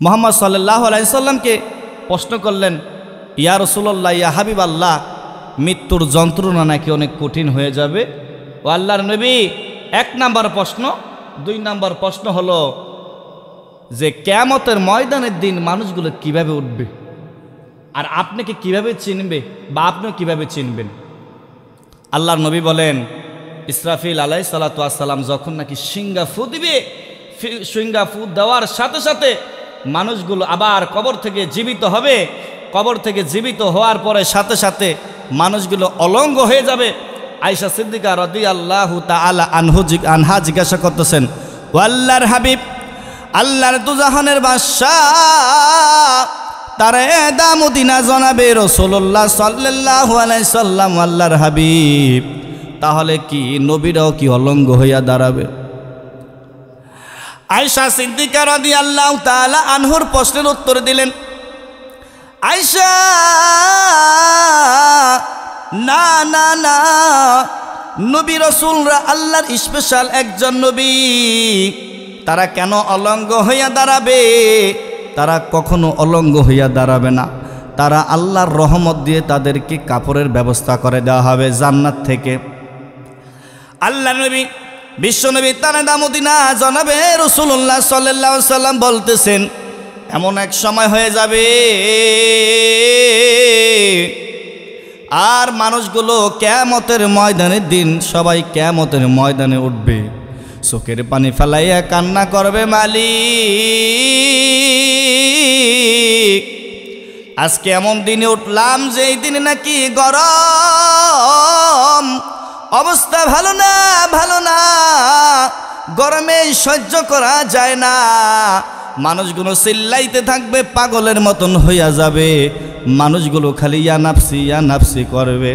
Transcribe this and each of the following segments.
মুহাম্মদ সাল্লাল্লাহু আলাইহি সাল্লামকে প্রশ্ন করলেন, ইয়া রাসূলুল্লাহ, ইয়া হাবিবাল্লাহ, মৃত্যুর যন্ত্রণা নাকি অনেক কঠিন হয়ে যাবে? ও আল্লাহর নবী, 1 নাম্বার প্রশ্ন। 2 নাম্বার প্রশ্ন হলো যে কিয়ামতের ময়দানের দিন মানুষগুলো কিভাবে উঠবে, আর আপনাকে কিভাবে চিনবে বা আপনিও কিভাবে চিনবেন? আল্লাহর নবী বলেন, ইসরাফিল আলাইহিস সালাতু ওয়াস সালাম যখন নাকি সিংহা ফু দিবে, সিংহা ফু দেওয়ার সাথে সাথে মানুষগুলো আবার কবর থেকে জীবিত হবে। কবর থেকে জীবিত হওয়ার পরে সাথে সাথে মানুষগুলো অলঙ্গ হয়ে যাবে। আয়েশা সিদ্দিকা রাদিয়াল্লাহু তাআলা আনহা জিজ্ঞাসা করতেছেন, ও আল্লাহর হাবিব, আল্লাহর দুজাহানের বাদশাহ তারে দামুদিনা জনাবে রাসূলুল্লাহ সাল্লাল্লাহু আলাইহি সাল্লাম, আল্লাহর হাবিব, তাহলে কি নবীরাও কি অলঙ্গ হইয়া দাঁড়াবে? আয়েশা সিদ্দিকা রাদিয়াল্লাহু তাআলা আনহুর প্রশ্নের উত্তর দিলেন, আয়েশা, না না না, নবী রাসূলরা আল্লাহর স্পেশাল একজন নবী, তারা কেন অলঙ্গ হইয়া দাঁড়াবে? তারা কখনো অলঙ্গ হইয়া দাঁড়াবে না। তারা আল্লাহর রহমত দিয়ে তাদেরকে কাপড়ের ব্যবস্থা করে দেওয়া হবে জান্নাত থেকে। আল্লাহ নবী বিশ্বনবী তারেদা মদিনা জনাবে রাসূলুল্লাহ সাল্লাল্লাহু আলাইহি সাল্লাম বলতেছেন, এমন এক সময় হয়ে যাবে আর মানুষগুলো কিয়ামতের ময়দানের দিন সবাই কিয়ামতের ময়দানে উঠবে, চোখের পানি ফেলাইয়া কান্না করবে, মালিক, আজকে এমন দিনে উঠলাম যে এই দিনে নাকি গরম, অবস্থা ভালো না, ভালো না, গরমে সহ্য করা যায় না। মানুষগুলো চিল্লাইতে থাকবে, পাগলের মতন হইয়া যাবে, মানুষগুলো খালি ইয়া নাফসি করবে,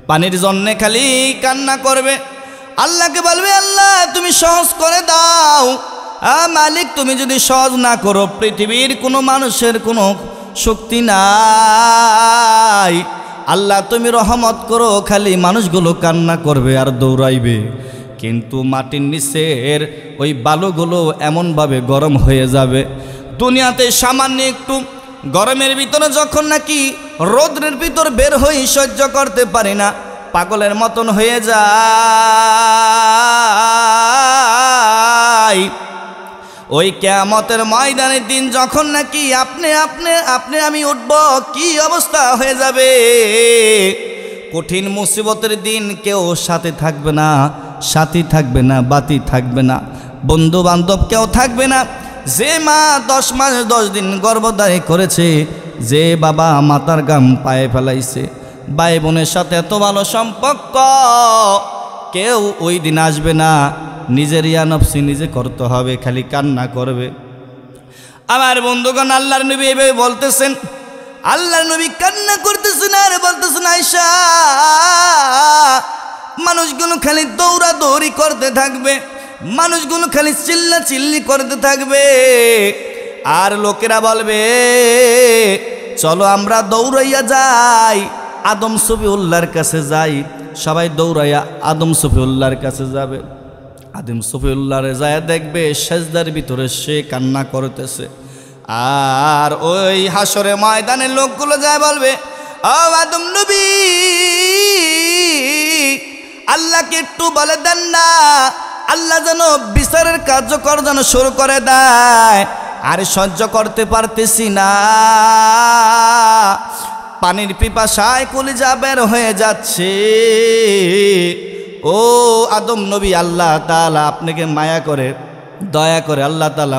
পানির জন্যে খালি কান্না করবে। আল্লাহকে বলবে, আল্লাহ তুমি সহজ করে দাও, মালিক তুমি যদি সহজ না করো পৃথিবীর কোনো মানুষের কোনো শক্তি নাই। আল্লাহ তুমি রহমত করো, খালি মানুষগুলো কান্না করবে আর দৌড়াইবে। কিন্তু মাটির নিচের ওই বালুগুলো এমনভাবে গরম হয়ে যাবে, দুনিয়াতে সামান্য একটু গরমের ভিতরে যখন নাকি রোদ্রের ভিতর বের হই সহ্য করতে পারি না, পাগলের মতন হয়ে যায়। ওই কিয়ামতের ময়দানের দিন যখন নাকি আপনি আমি উঠব, কি অবস্থা হয়ে যাবে? কঠিন মুসিবতের দিন, কেউ সাথে থাকবে না, সাথী থাকবে না, বাতি থাকবে না, বন্ধু বান্ধব কেউ থাকবে না। যে মা 10 মাস 10 দিন গর্ভধারণ করেছে, যে বাবা মাতার গাম পায়ে ফেলাইছে, ভাই বোনের সাথে এত ভালো সম্পর্ক, কেউ ওই দিন আসবে না। নিজের ইয়া নফসি নিজে করতে হবে, খালি কান্না করবে। আমার বন্ধুগণ, আল্লাহর নবী এভাবে বলতেছেন, আল্লাহর নবী কান্না করতেছেন আর বলতেছেন, আয়েশা, মানুষগুলো খালি দৌড়াদৌড়ি করতে থাকবে, মানুষগুলো খালি চিল্লাচিল্লি করতে থাকবে, আর লোকেরা বলবে, চলো আমরা দৌড়াইয়া যাই, আদম সফিউল্লাহর কাছে যাই। সবাই দৌড়াইয়া আদম সফিউল্লাহর কাছে যাবে। আদম সফিউল্লাহরে যায় দেখবে সেজদার ভিতরে সে কান্না করতেছে। আর ওই হাসরে ময়দানে লোকগুলো যায় বলবে, ও আদম নবী, আল্লাহকে একটু বলে দেন না, আল্লাহ যেন বিচারের কার্যকর যেন শুরু করে দেয়, আর সহ্য করতে পারতেছি না, পানির পিপাসায় কলিজা বের হয়ে যাচ্ছে। ও আদম নবী, আল্লাহ তাআলা আপনাকে মায়া করে দয়া করে আল্লাহ তাআলা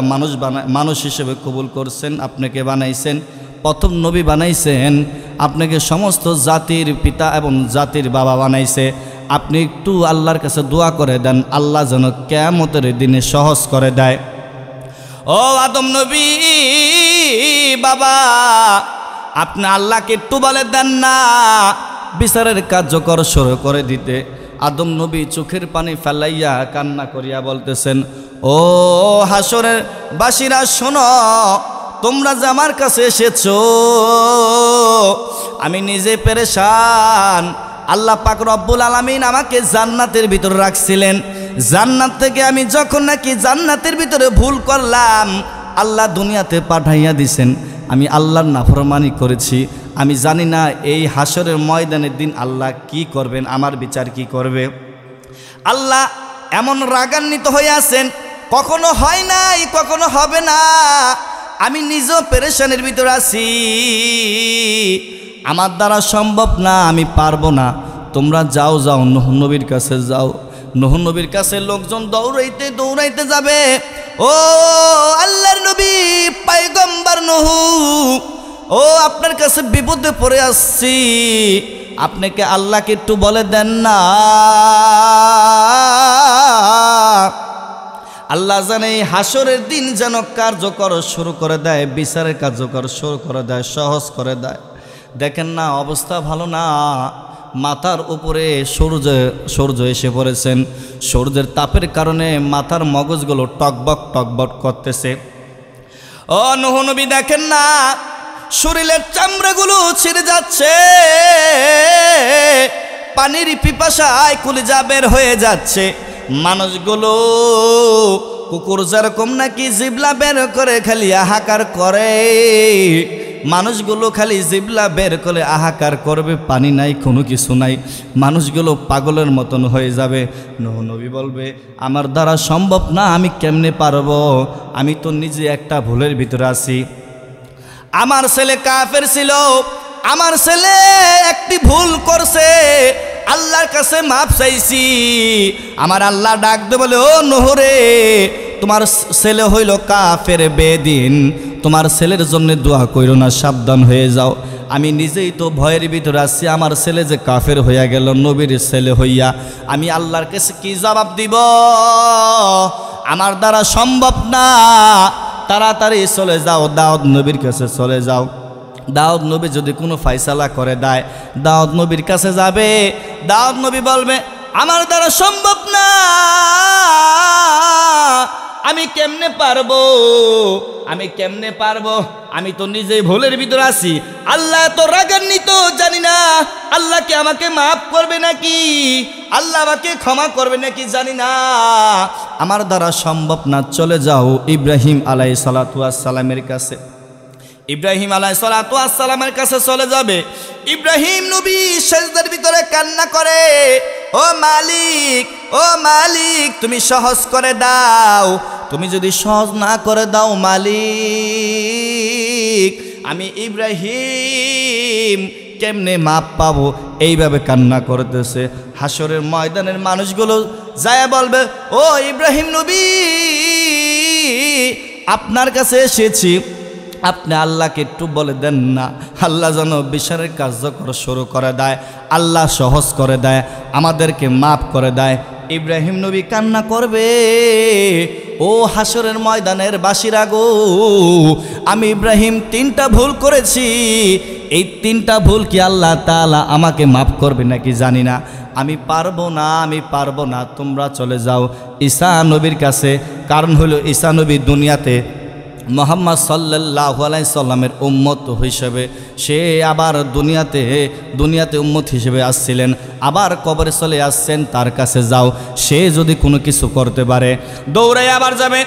মানুষ হিসেবে কবুল করছেন, আপনাকে বানাইছেন, প্রথম নবী বানাইছেন, আপনাকে সমস্ত জাতির পিতা এবং জাতির বাবা বানাইছে। আপনি একটু আল্লাহর কাছে দোয়া করে দেন, আল্লাহ যেন কিয়ামতের দিনে সহজ করে দেয়। ও আদম নবী বাবা, আপনি আল্লাহকে একটু বলে দেন না বিচারের কার্যকর শুরু করে দিতে। আদম নবী চোখের পানি ফেলাইয়া কান্না করিয়া বলতেছেন, ও হাসরের বাসীরা শোনো, তোমরা যে আমার কাছে এসেছো, আমি নিজে পেরেশান। আল্লাহ পাক রব্বুল আলামিন আমাকে জান্নাতের ভিতরে রাখছিলেন, জান্নাত থেকে আমি যখন নাকি জান্নাতের ভিতরে ভুল করলাম, আল্লাহ দুনিয়াতে পাঠাইয়া দিছেন, আমি আল্লাহর নাফরমানি করেছি, আমি জানি না এই হাসরের ময়দানের দিন আল্লাহ কি করবেন, আমার বিচার কি করবে। আল্লাহ এমন রাগান্বিত হয়ে আছেন, কখনো হয় নাই, কখনো হবে না। আমি নিজেও পেরেশানির ভিতর আছি, আমার দ্বারা সম্ভব না, আমি পারবো না। তোমরা যাও যাও, নূহ নবীর কাছে যাও। নূহ নবীর কাছে লোকজন দৌড়াইতে দৌড়াইতে যাবে। ও আল্লাহর নবী পয়গম্বর নূহ, ও আপনার কাছে বিপদে পড়ে আসছি, আপনাকে আল্লাহকে একটু বলে দেন না। আল্লাহ জানে এই হাসরের দিন যেন কার্যকর শুরু করে দেয়, বিচারের কার্যকর শুরু করে দেয়, সহজ করে দেয়। দেখেন না, অবস্থা ভালো না। মাথার উপরে সূর্য এসে পড়েছেন, সূর্যের তাপের কারণে মাথার মগজগুলো টকবক টকবক করতেছে। ও নূহ নবী দেখেন না, শরীরের চামড়াগুলো ছিঁড়ে যাচ্ছে, পানির পিপাসায় কলিজা বের হয়ে যাচ্ছে। মানুষগুলো কুকুর যেরকম নাকি জিবলা বের করে খালি হাহাকার করে, মানুষগুলো খালি জিবলা বের করে হাহাকার করবে, পানি নাই, কোনো কিছু নাই, মানুষগুলো পাগলের মতন হয়ে যাবে। নূহ নবী বলবে, আমার দ্বারা সম্ভব না, আমি কেমনে পারবো, আমি তো নিজে একটা ভুলের ভিতরে আছি। আমার ছেলে কাফের ছিল, আমার ছেলে একটি ভুল করছে, আল্লাহর কাছে মাপ চাইছি। আমার আল্লাহ ডাক দে বলে, ও নূহ রে, তোমার ছেলে হইল কাফের বেদিন, তোমার ছেলের জন্য দোয়া কইরো না, সাবধান হয়ে যাও। আমি নিজেই তো ভয়ের ভিতরে আছি, আমার ছেলে যে কাফের হইয়া গেল, নবীর ছেলে হইয়া, আমি আল্লাহর কাছে কি জবাব দিব, আমার দ্বারা সম্ভব না। তাড়াতাড়ি চলে যাও, দাউদ নবীর কাছে চলে যাও। দাউদ নবী যদি কোনো ফায়সালা করে দেয়, দাউদ নবীর কাছে যাবে। দাউদ নবী বলবে, আমার দ্বারা সম্ভব না, আমি কেমনে পারবো, আমি কেমনে পারবো, আমি তো নিজেই ভুলের ভিতরে আছি। আল্লাহ তো রাগান্বিত, জানি না আল্লাহকে আমাকে মাফ করবে নাকি, আল্লাহ আমাকে ক্ষমা করবে নাকি জানি না, আমার দ্বারা সম্ভব না। চলে যাও ইব্রাহিম আলাইহিস সালাতু ওয়াস সালামের কাছে। ইব্রাহিম আলাইহিস সালাতু ওয়াস সালামের কাছে চলে যাবে। ইব্রাহিম নবী সিজদার ভিতরে কান্না করে, ও মালিক, ও মালিক, তুমি সহজ করে দাও, তুমি যদি সহজ না করে দাও মালিক, আমি ইব্রাহিম কেমনে মাপ পাবো, এইভাবে কান্না করতেছে। হাসরের ময়দানের মানুষগুলো যায় বলবে, ও ইব্রাহিম নবী, আপনার কাছে এসেছি, আপনি আল্লাহকে একটু বলে দেন না, আল্লাহ যেন বিচারের কার্যকর শুরু করে দেয়, আল্লাহ সহজ করে দেয়, আমাদেরকে মাফ করে দেয়। ইব্রাহিম নবী কান্না করবে, ও হাসরের ময়দানের বাসীরা গো, আমি ইব্রাহিম 3টা ভুল করেছি, এই 3টা ভুল কি আল্লাহ তাআলা আমাকে মাফ করবে নাকি জানি না, আমি পারবো না, আমি পারবো না, তোমরা চলে যাও ঈসা নবীর কাছে। কারণ হলো ঈসা নবী দুনিয়াতে মুহাম্মদ সাল্লাল্লাহু আলাইহি সাল্লামের উম্মত হিসেবে সে আবার দুনিয়াতে উম্মত হিসেবে আসছিলেন, আবার কবরে চলে আসছেন, তার কাছে যাও, সে যদি কোনো কিছু করতে পারে। দৌড়াই আবার যাবে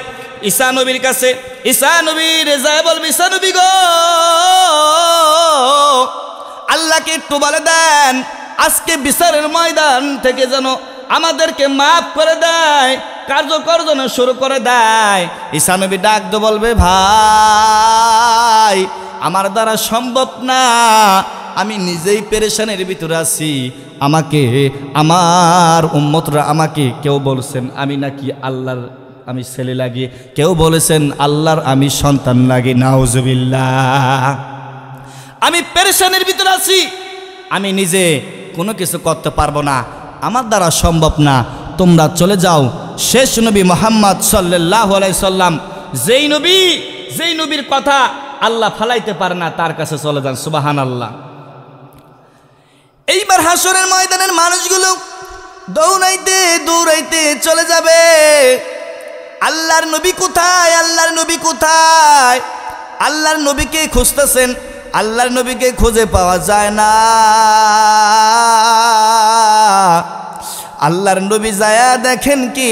ঈসা নবীর কাছে। ঈসা নবীর যায় বলবে, ঈসা নবী গো, আল্লাহকে একটু বলে দেন, আজকে বিচারের ময়দান থেকে যেন আমাদেরকে মাফ করে দেয়, কার্যকর যেন শুরু করে দেয়। ঈসা নবী ডাক দিয়ে বলবে, ভাই, আমার দ্বারা সম্ভব না, আমি নিজেই পেরেশানের ভিতরে আছি, আমাকে আমার উম্মতরা আমাকে কেউ বলছেন আমি নাকি আল্লাহর আমি ছেলে লাগি, কেউ বলেছেন আল্লাহর আমি সন্তান লাগি, নাউজুবিল্লাহ। আমি পেরেশানের ভিতরে আছি, আমি নিজে কোনো কিছু করতে পারবো না, আমার দ্বারা সম্ভব না, তোমরা চলে যাও। শেষ নবী মুহাম্মদ সাল্লাল্লাহু আলাইহি সাল্লাম, যেই নবীর কথা আল্লাহ ফালাইতে পারে না, তার কাছে চলে যান। সুবহানাল্লাহ। এইবার হাসরের ময়দানের মানুষগুলো দৌড়াইতে দৌড়াইতে চলে যাবে। আল্লাহর নবী কোথায়, আল্লাহর নবী কোথায়, আল্লাহর নবীকে খুঁজতেছেন, আল্লাহর নবীকে খুঁজে পাওয়া যায় না। আল্লাহর নবী যায়া দেখেন কি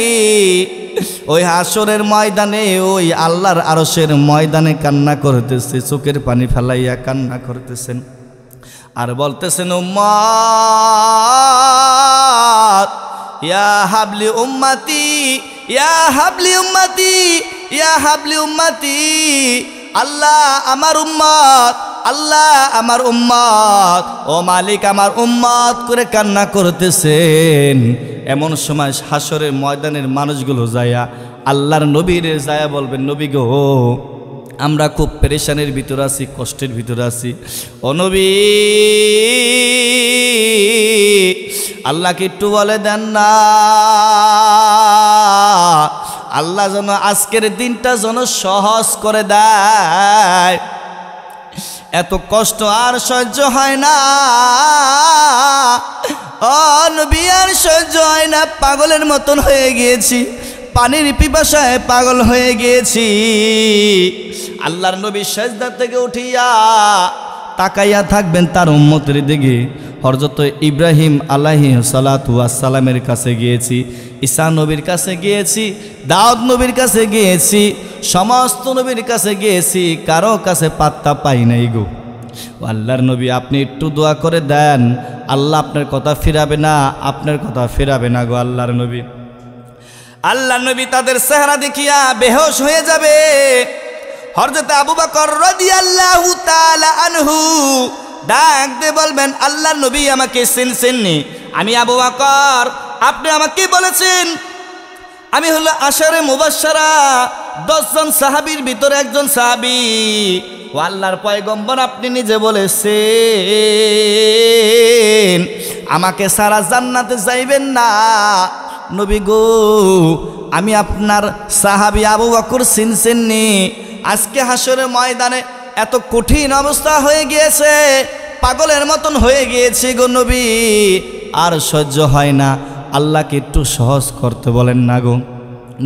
ওই হাসরের ময়দানে ওই আল্লাহর আরশের ময়দানে কান্না করতেছে, চোখের পানি ফেলাইয়া কান্না করতেছেন আর বলতেছেন উম্মত ইয়া হাবলি উম্মতি, ইয়া হাবলি উম্মতি, ইয়া হাবলি উম্মতি, আল্লাহ আমার উম্মত, আল্লাহ আমার উম্মত, ও মালিক আমার উম্মত করে কান্না করতেছেন। এমন সময় হাসরের ময়দানের মানুষগুলো যায়া আল্লাহর নবীর যায়া বলবেন, নবী গো আমরা খুব পেরেশানের ভিতর আছি, কষ্টের ভিতর আছি, ও নবী আল্লাহকে একটু বলে দেন না, আল্লাহ যেন আজকের দিনটা যেন সহজ করে দেয়, এত কষ্ট আর সহ্য হয় না, ও নবী আর সহ্য হয় না, পাগলের মতন হয়ে গিয়েছি, পানির পিপাসায় পাগল হয়ে গিয়েছি। আল্লাহর নবী সেজদা থেকে উঠিয়া তাকাইয়া থাকবেন তার উম্মতের দিকে। হযরত ইব্রাহিম আলাইহিস সালাতু ওয়াস সালামের কাছে গিয়েছি, ঈসা নবীর কাছে গিয়েছি, দাউদ নবীর কাছে গিয়েছি, সমস্ত নবীর কাছে গিয়েছি, কারো কাছে পাত্তা পাই নাই গো। আল্লাহর নবী আপনি একটু দোয়া করে দেন, আল্লাহ আপনার কথা ফিরাবে না, আপনার কথা ফিরাবে না গো আল্লাহর নবী। আল্লাহর নবী তাদের চেহারা দেখিয়া বেহুশ হয়ে যাবে। হযরত আবু বকর রাদিয়াল্লাহু তাআলা আনহু ডাক দিয়ে বলবেন, আল্লাহর নবী আমাকে চিনছেননি? আমি আবু বকর, আপনি আমাকে বলেছেন আমি হলো আশারে মুবাশশারা 10 জন সাহাবীর ভিতরে একজন সাহাবী। ও আল্লাহর পয়গম্বর, আপনি নিজে বলেছেন আমাকে সারা জান্নাতে যাইবেন না। নবী গো আমি আপনার সাহাবী আবু বকর চিনছেননি? আজকে হাসরের ময়দানে এত কঠিন অবস্থা হয়ে গিয়েছে, পাগলের মতন হয়ে গিয়েছে গো নবী, আর সহ্য হয় না, আল্লাহকে একটু সহজ করতে বলেন না গো।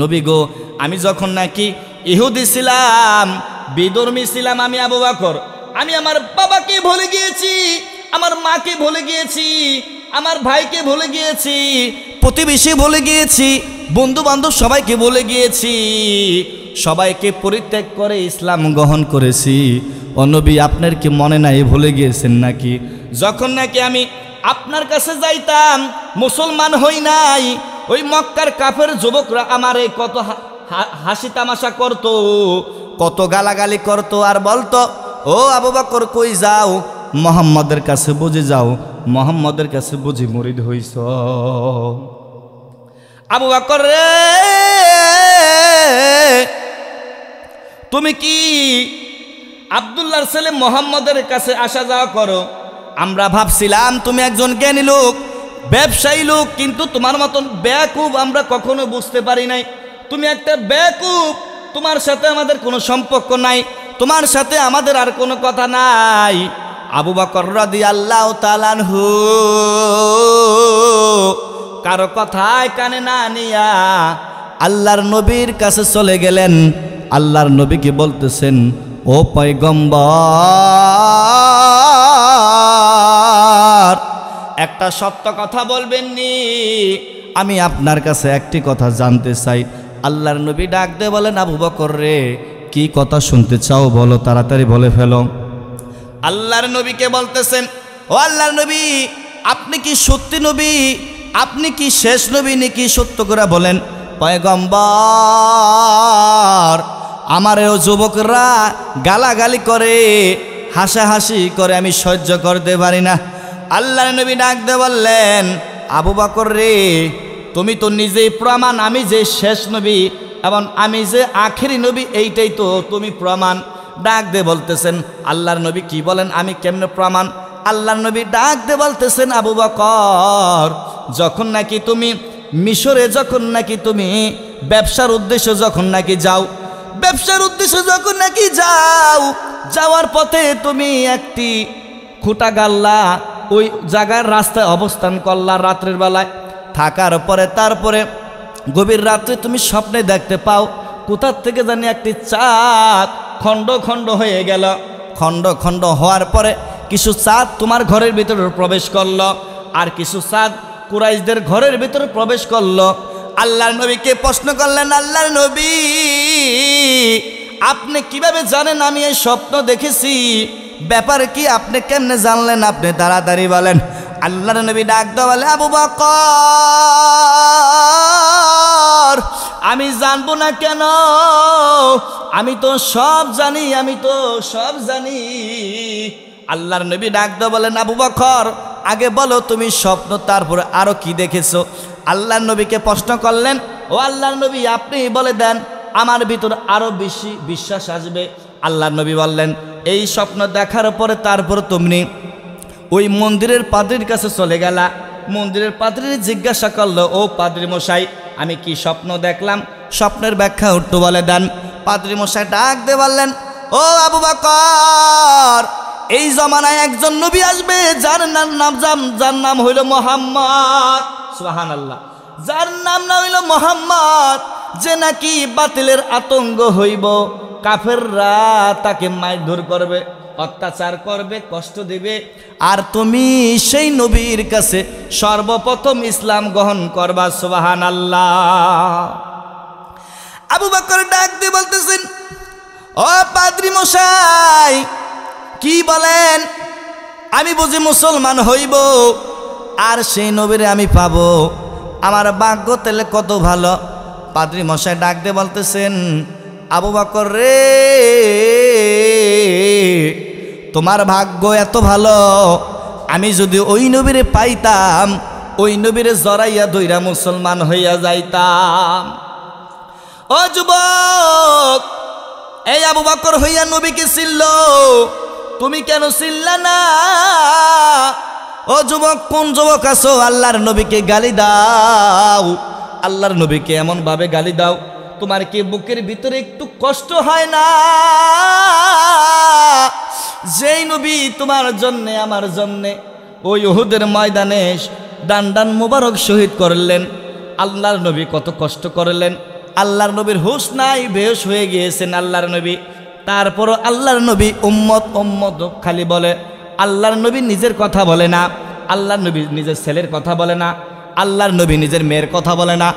নবী গো আমি যখন নাকি ইহুদি ছিলাম, বিধর্মী ছিলাম, আমি আবু বকর, আমি আমার বাবাকে ভুলে গিয়েছি, আমার মাকে ভুলে গিয়েছি, আমার ভাইকে ভুলে গিয়েছি, প্রতিবেশী ভুলে গিয়েছি, বন্ধু বান্ধব সবাইকে ভুলে গিয়েছি, সবাইকে পরিত্যাগ করে ইসলাম গ্রহণ করেছি। ও নবী আপনার কি মনে নাই ভুলে গিয়েছেন নাকি? যখন নাকি আমি আপনার কাছে যাইতাম মুসলমান হই নাই, ওই মক্কার কাফের যুবকরা আমারে কত হাসি তামাশা করতো, কত গালাগালি করতো, আর বলতো ও আবু বকর কই যাও, মুহাম্মদের কাছে বুঝে যাও, মুহাম্মদের কাছে বুঝি মুরিদ হইছ। আবু বকর রে তুমি কি আব্দুল্লাহর ছেলে মুহাম্মদের কাছে আসা যাওয়া করো? আমরা ভাবছিলাম তুমি একজন জ্ঞানী লোক, ব্যবসায়ী লোক, কিন্তু তোমার মতন বেয়াকুব আমরা কখনো বুঝতে পারি নাই। তুমি একটা বেয়াকুব, তোমার সাথে আমাদের কোনো সম্পর্ক নাই, তোমার সাথে আমাদের আর কোনো কথা নাই। আবু বকর রাদিয়াল্লাহু তাআলা আনহু কারো কথায় কানে না নিয়া আল্লাহর নবীর কাছে চলে গেলেন। আল্লাহর নবীকে বলতেছেন, ও পয়গম্বর একটা সত্য কথা বলবেন নি? আমি আপনার কাছে একটি কথা জানতে চাই। আল্লাহর নবী ডাক দিয়ে বলেন, আবু বকর রে কি কথা শুনতে চাও বলো, তাড়াতাড়ি বলে ফেলো। আল্লাহর নবীকে বলতেছেন, ও আল্লাহর নবী আপনি কি সত্যি নবী? আপনি কি শেষ নবী নাকি? সত্য করে বলেন। পয়গম্বর আমার ও যুবকরা গালাগালি করে, হাসাহাসি করে, আমি সহ্য করতে পারি না। আল্লাহর নবী ডাক দিয়ে বললেন, আবু বকর রে তুমি তো নিজেই প্রমাণ আমি যে শেষ নবী এবং আমি যে আখেরি নবী, এইটাই তো তুমি প্রমাণ। ডাক দিয়ে বলতেছেন, আল্লাহর নবী কি বলেন, আমি কেমনে প্রমাণ? আল্লাহর নবী ডাক দিয়ে বলতেছেন, আবু বকর যখন নাকি তুমি মিশরে, যখন নাকি তুমি ব্যবসার উদ্দেশ্যে যখন নাকি যাও, ব্যবসার উদ্দেশ্যে যখন নাকি যাও, যাওয়ার পথে তুমি একটি খুঁটা গাল্লা, ওই জায়গার রাস্তায় অবস্থান করলা রাত্রের বেলায়, থাকার পরে তারপরে গভীর রাত্রে তুমি স্বপ্নে দেখতে পাও কোথার থেকে জানি একটি চাঁদ খণ্ড খণ্ড হয়ে গেল। খণ্ড খণ্ড হওয়ার পরে কিছু চাঁদ তোমার ঘরের ভিতরে প্রবেশ করলো, আর কিছু চাঁদ কুরাইশদের ঘরের ভিতরে প্রবেশ করলো। আল্লাহর নবীকে প্রশ্ন করলেন, আল্লাহর নবী আপনি কিভাবে জানেন আমি এই স্বপ্ন দেখেছি? ব্যাপার কি, আপনি কেমনে জানলেন? আপনি তাড়াতাড়ি বলেন। আল্লাহর নবী ডাক দাও বলে, আবু বকর আমি জানবো না কেন? আমি তো সব জানি, আমি তো সব জানি। আল্লাহর নবী ডাক দাও বলেন, আবু বকর আগে বলো তুমি স্বপ্ন তারপরে আরো কি দেখেছো? আল্লাহর নবীকে প্রশ্ন করলেন, ও আল্লাহর নবী আপনি বলে দেন, আমার ভিতর আরো বেশি বিশ্বাস আসবে। আল্লাহর নবী বললেন, এই স্বপ্ন দেখার পরে তারপর তুমি ওই মন্দিরের পাদ্রীর কাছে চলে গেলা। মন্দিরের পাদ্রী জিজ্ঞাসা করলো, ও পাদ্রী মশাই আমি কি স্বপ্ন দেখলাম? স্বপ্নের ব্যাখ্যা একটু বলে দেন। পাদ্রী মশাই ডাক দিয়ে বললেন, ও আবু বকর এই জমানায় একজন নবী আসবে যার নাম হইল মুহাম্মদ। সুবহানাল্লাহ। যার নাম না হইল মুহাম্মদ, যে নাকি বাতিলের আতঙ্ক হইব, কাফেররা তাকে মারধর করবে, অত্যাচার করবে, কষ্ট দিবে, আর তুমি সেই নবীর কাছে সর্বপ্রথম ইসলাম গ্রহণ করবা। সুবহানাল্লাহ। আবু বকর ডাক দিয়ে বলতেছেন, ও পাদ্রী মশাই কি বলেন? আমি বুঝি মুসলমান হইব আর সেই নবীরে আমি পাবো? আমার ভাগ্য তাহলে কত ভালো। পাদ্রী মশাই ডাক দিয়ে বলতেছেন, আবু বকর রে তোমার ভাগ্য এত ভালো, আমি যদি ওই নবীরে পাইতাম ওই নবীরে জড়াইয়া ধইরা মুসলমান হইয়া যাইতাম। ও যুবক, এই আবু বকর হইয়া নবীকে চিনল, তুমি কেন চিনলা না? ও যুবক, কোন যুবক আছো আল্লাহর নবীকে গালি দাও, আল্লাহর নবীকে এমন ভাবে গালি দাও তোমার কি বুকের ভিতরে একটু কষ্ট হয় না? যেই নবী তোমার জন্যে আমার জন্যে ওই উহুদের ময়দানে ডান্ডান মুবারক শহীদ করলেন, আল্লাহর নবী কত কষ্ট করলেন। আল্লাহর নবীর হুঁশ নাই, বেহুশ হয়ে গিয়েছেন আল্লাহর নবী। তারপরও আল্লাহর নবী উম্মত উম্মত খালি বলে। আল্লাহর নবী নিজের কথা বলে না, আল্লাহর নবী নিজের ছেলের কথা বলে না, আল্লাহর নবী নিজের মেয়ের কথা বলে না,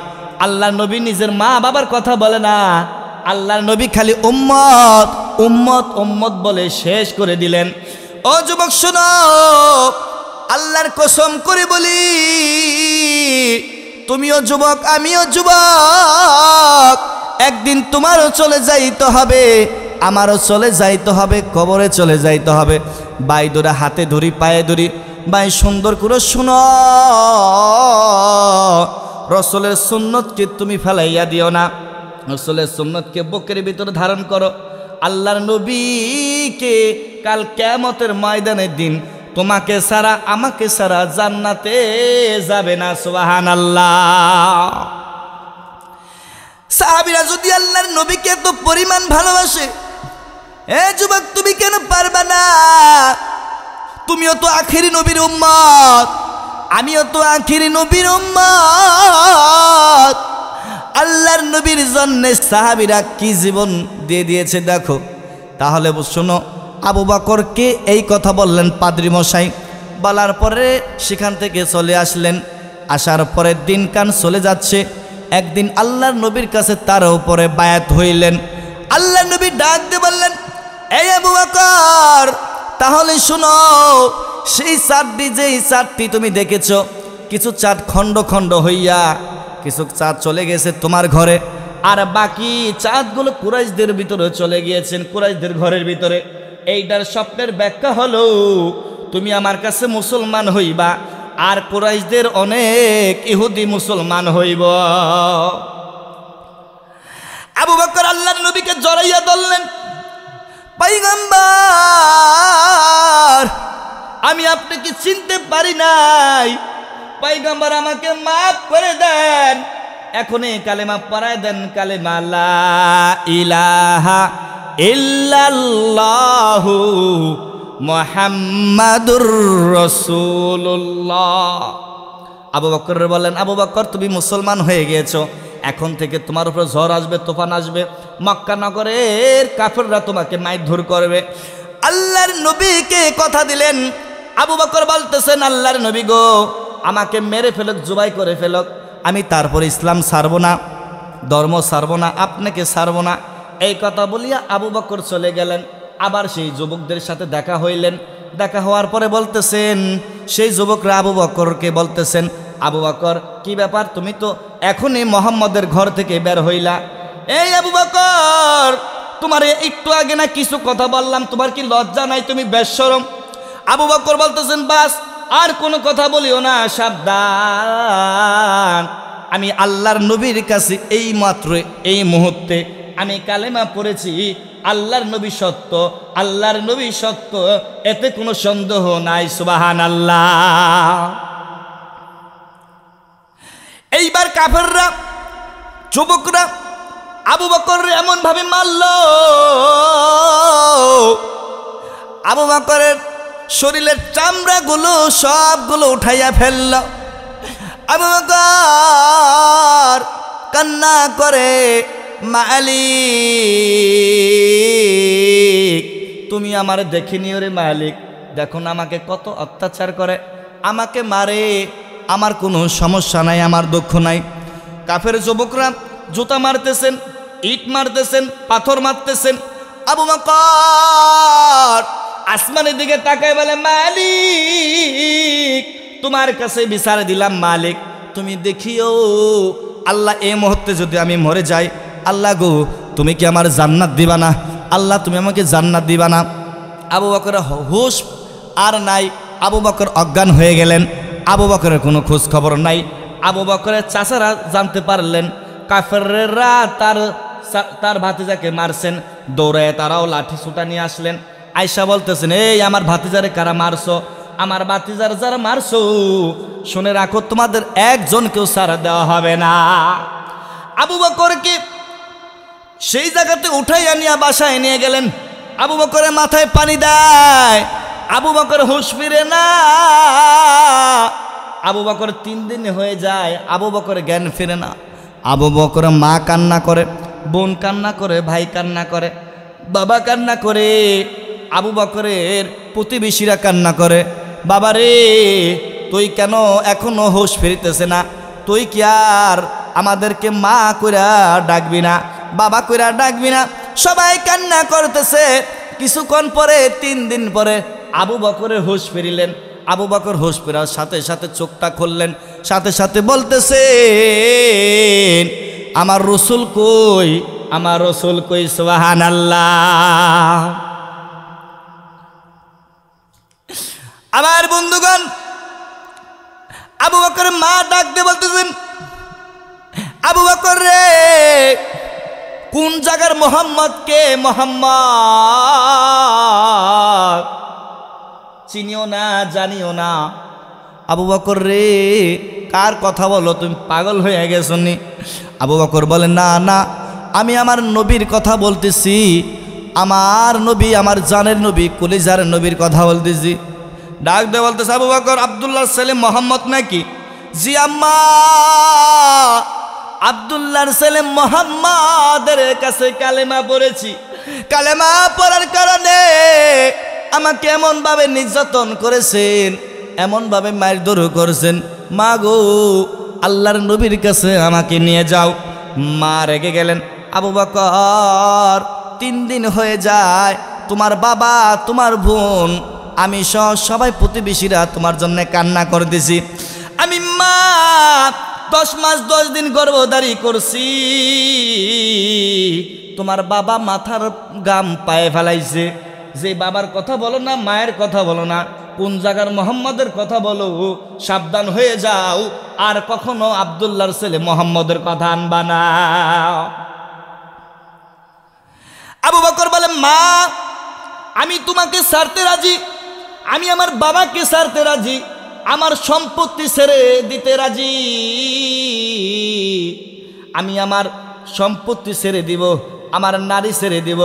আল্লাহর নবী নিজের মা বাবার কথা বলে না। আল্লাহর নবী খালি উম্মত উম্মত উম্মত বলে শেষ করে দিলেন। ও যুবক শোনো, আল্লাহর কসম করে বলি, তুমিও যুবক আমিও যুবক, একদিন তোমারও চলে যাইতে হবে, আমারও চলে যাইতে হবে, কবরে চলে যাইতে হবে। বাই ধরে হাতে ধরি, পায়ে ধরি, ভাই সুন্দর করে শুনো, রসুলের সুন্নতকে তুমি ফেলাইয়া দিও না, রসুলের সুন্নতকে বুকের ভিতরে ধারণ করো। আল্লাহর নবীকে কাল কিয়ামতের ময়দানের দিন তোমাকে ছাড়া আমাকে ছাড়া জান্নাতে যাবে না। সুবহানাল্লাহ। সাহাবীরা যদি আল্লাহর নবীকে এত পরিমাণ ভালোবাসে, এ যুবক তুমি কেন পারবা না? তুমিও তো আখেরি নবীর উম্মত, আমিও তো আখেরি নবীর উম্মত। আল্লাহর নবীর জন্য সাহাবীরা কি জীবন দিয়ে দিয়েছে দেখো। তাহলে শোনো, আবু বকরকে এই কথা বললেন পাদ্রী মশাই, বলার পরে সেখান থেকে চলে আসলেন। আসার পরে দিন কান চলে যাচ্ছে। একদিন আল্লাহর নবীর কাছে তার উপরে বায়াত হইলেন। আল্লাহর নবী ডাক দিয়ে বললেন, এই আবু বকর তাহলে শোনো, সেই চাঁদটি যেই চাঁদটি তুমি দেখেছ, কিছু চাঁদ খণ্ড খণ্ড হইয়া কিছু চাঁদ চলে গেছে তোমার ঘরে, আর বাকি চাঁদগুলো কুরাইশদের ভিতরে চলে গিয়েছেন, কুরাইশদের ঘরের ভিতরে। এইটার স্বপ্নের ব্যাখ্যা হলো তুমি আমার কাছে মুসলমান হইবা আর কুরাইশদের অনেক ইহুদি মুসলমান হইব। আবু বকর আল্লাহর নবীকে জড়াইয়া ধরলেন, পয়গম্বর আমি আপনাকে চিনতে পারি নাই, পয়গম্বর আমাকে মাফ করে দেন, এখনই কালেমা পড়ায় দেন, কালেমা লা ইলাহা ইল্লাল্লাহু মুহাম্মাদুর রাসূলুল্লাহ। আবু বকর বলেন, আবু বকর তুমি মুসলমান হয়ে গিয়েছো, এখন থেকে তোমার উপর ঝড় আসবে, তুফান আসবে, মক্কা নগরের কাফেররা তোমাকে মারধর করবে। আল্লাহর নবীকে কথা দিলেন। আবু বকর বলতেছেন, আল্লাহর নবী গো আমাকে মেরে ফেলক, জবাই করে ফেলক, আমি তারপর ইসলাম ছাড়ব না, ধর্ম ছাড়ব না, আপনাকে ছাড়ব না। এই কথা বলিয়া আবু বকর চলে গেলেন। আবার সেই যুবকদের সাথে দেখা হইলেন। দেখা হওয়ার পরে বলতেছেন, সেই যুবকরা আবু বকরকে বলতেছেন, আবু বকর কি ব্যাপার, তুমি তো এখনই মোহাম্মদের ঘর থেকে বের হইলা। এই আবু বকর, তোমার একটু আগে না কিছু কথা বললাম, তোমার কি লজ্জা নাই, তুমি বেশরম। আবু বকর বলতেছেন, বাস আর কোনো কথা বলিও না, সাবধান। আমি আল্লাহর নবীর কাছে এই মাত্র এই মুহূর্তে আমি কালেমা পড়েছি, আল্লাহর নবী সত্য, আল্লাহর নবী সত্য, এতে কোনো সন্দেহ নাই। সুবহানাল্লাহ। এইবার কাফেররা, যুবকরা আবু বকর এমন ভাবে মারল, আবু বকরের শরীরের চামড়াগুলো সবগুলো উঠাইয়া ফেলল। আবু বকর কান্না করে, মালিক তুমি আমার দেখিনি রে মালিক, দেখুন আমাকে কত অত্যাচার করে, আমাকে মারে, আমার কোনো সমস্যা নাই, আমার দুঃখ নাই। কাফের যুবকরা জুতা মারতেছেন, ইট মারতেছেন, পাথর মারতেছেন। আবু বকর আসমানের দিকে তাকায় বলে, মালিক তোমার কাছে বিচার দিলাম, মালিক তুমি দেখিও, আল্লাহ এই মুহূর্তে যদি আমি মরে যাই, আল্লাহ গো তুমি কি আমার জান্নাত দিবা না, আল্লাহ তুমি আমাকে জান্নাত দিবা না। আবু বকরের হুশ আর নাই, আবু বকর অজ্ঞান হয়ে গেলেন, আবু বকরের কোনো খোঁজ খবর নাই। আবু বকরের চাচারা জানতে পারলেন কাফেররা তার ভাতিজাকে মারছেন, দৌড়ায় তারাও লাঠি ছুটা নিয়ে আসলেন। আয়সা বলতেছেন, এই আমার ভাতিজারে কারা মারছো, আমার ভাতিজার যারা মারছো শুনে রাখো, তোমাদের একজনকেও ছাড়া দেওয়া হবে না। আবু বকরকে সেই জায়গাতে উঠাইয়া নিয়ে বাসায় নিয়ে গেলেন। আবু বকরের মাথায় পানি দেয়, আবু বকর হুঁশ ফিরে না। আবু বকর 3 দিন হয়ে যায়, আবু বকর জ্ঞান ফিরে না। আবু বকরের মা কান্না করে, বোন কান্না করে, ভাই কান্না করে, বাবা কান্না করে, আবু বকরের প্রতিবেশীরা কান্না করে, বাবা রে তুই কেন এখনো হুঁশ ফিরিতেছে না, তুই কি আর আমাদেরকে মা কইরা ডাকবি না, বাবা কইরা ডাকবি না? সবাই কান্না করতেছে। কিছুক্ষণ পরে, 3 দিন পরে আবু বকরের হুঁশ ফিরিলেন। আবু বকর হুঁশ ফেরার সাথে সাথে চোখটা খুললেন, সাথে সাথে বলতেছে, আমার রসুল কই, আমার রসুল কই। সুবহানাল্লাহ। আমার বন্ধুগণ, আবু বকরের মা ডাক দিয়ে বলতেছেন, আবু বকর রে, কোন জায়গার মোহাম্মদ কে? মোহাম্মদ চিনিও না, জানিও না। আবু বকর রে, কার কথা বলো, তুমি পাগল হয়ে গেছো নি? আবু বকর বলে, না না, আমি আমার নবীর কথা বলতেছি, আমার নবী, আমার জানের নবী, কলিজার নবীর কথা বলতেছি। ডাক দিয়ে বলতেছে, আবু বকর আব্দুল্লাহ ছেলে মোহাম্মদ নাকি? জি আম্মা, আব্দুল্লাহর ছেলে মোহাম্মদের কাছে কালেমা পড়েছি, কালেমা পড়ার কারণে আমাকে এমনভাবে নির্যাতন করেছেন, এমনভাবে মারধর করেছেন, মা গো আল্লাহর নবীর কাছে আমাকে নিয়ে যাও। মা রেগে গেলেন। আবু বকর 3 দিন হয়ে যায়, তোমার বাবা, তোমার বোন, আমি সবাই প্রতিবেশীরা তোমার জন্য কান্না করতেছি। আমি মা 10 মাস 10 দিন গর্ভধারী করছি, তোমার বাবা মাথার গাম পায়ে ফেলাইছে। যে বাবার কথা বলো না, মায়ের কথা বলো না, কোন জায়গার মোহাম্মদের কথা বলো, সাবধান হয়ে যাও, আর কখনো আব্দুল্লাহর ছেলে মোহাম্মদের কথা আনবা না। আবু বকর বলে, মা আমি তোমাকে ছাড়তে রাজি, আমি আমার বাবাকে ছাড়তে রাজি, আমার সম্পত্তি ছেড়ে দিতে রাজি, আমি আমার সম্পত্তি ছেড়ে দিব, আমার নারী ছেড়ে দিব,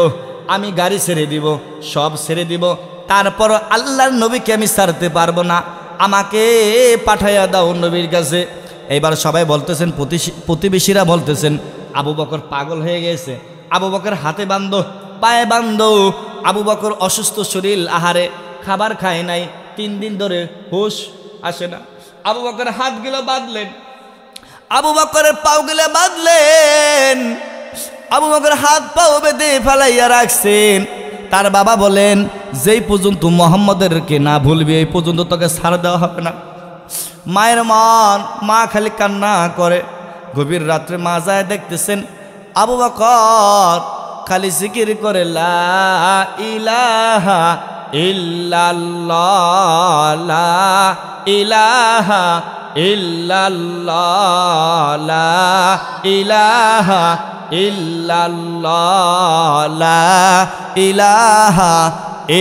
আমি গাড়ি ছেড়ে দিব, সব ছেড়ে দিব, তারপর আল্লাহর নবীকে আমি ছাড়তে পারবো না, আমাকে পাঠাইয়া দাও নবীর কাছে। এবার সবাই বলতেছেন, প্রতিবেশীরা বলতেছেন, আবু বকর পাগল হয়ে গেছে, আবু বকর হাতে বান্ধো, পায়ে বান্ধো। আবু বকর অসুস্থ শরীর, আহারে খাবার খায় নাই, 3 দিন ধরে হুঁশ আসে না। আবু বকর হাতগুলো বাঁধলেন, আবু বকরের পাগুলো বাঁধলেন, আবু বকর হাত পাও বেঁধে ফেলাইয়া রাখছেন। তার বাবা বলেন, যেই পর্যন্ত মুহাম্মদেরকে না ভুলবি এই পর্যন্ত তোকে ছাড় দেওয়া হবে না। মায়ের মন, মা খালি কান্না করে। গভীর রাত্রে মা যায় দেখতেছেন আবু বকর খালি জিকির করে লা ইলাহা ইল্লাল্লাহ, লা ইলাহা ইল্লাল্লাহ, লা ইলাহা ইল্লাল্লাহ, লা ইলাহা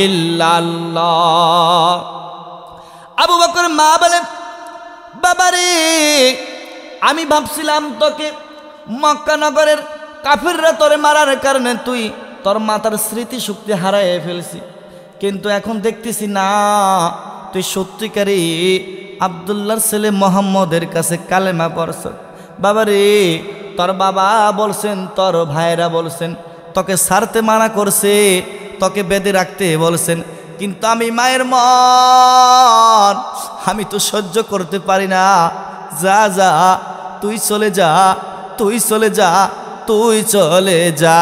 ইল্লাল্লাহ। আবু বকর মা বলেন, বাবারে আমি ভাবছিলাম তোকে মক্কা নগরের কাফিররা তোরে মারার কারণে তুই তোর মাতার স্মৃতি শক্তি হারাইয়ে ফেলছি, কিন্তু এখন দেখতেছি না তুই সত্যিকারই আব্দুল্লাহর ছেলে মোহাম্মদের কাছে কালেমা পড়ছ। বাবারে তোর বাবা বলছেন, তোর ভাইরা বলছেন তোকে ছাড়তে মানা করছে, তোকে বেঁধে রাখতে বলছেন, কিন্তু আমি মায়ের মন, আমি তো সহ্য করতে পারি না। যা যা, তুই চলে যা, তুই চলে যা, তুই চলে যা।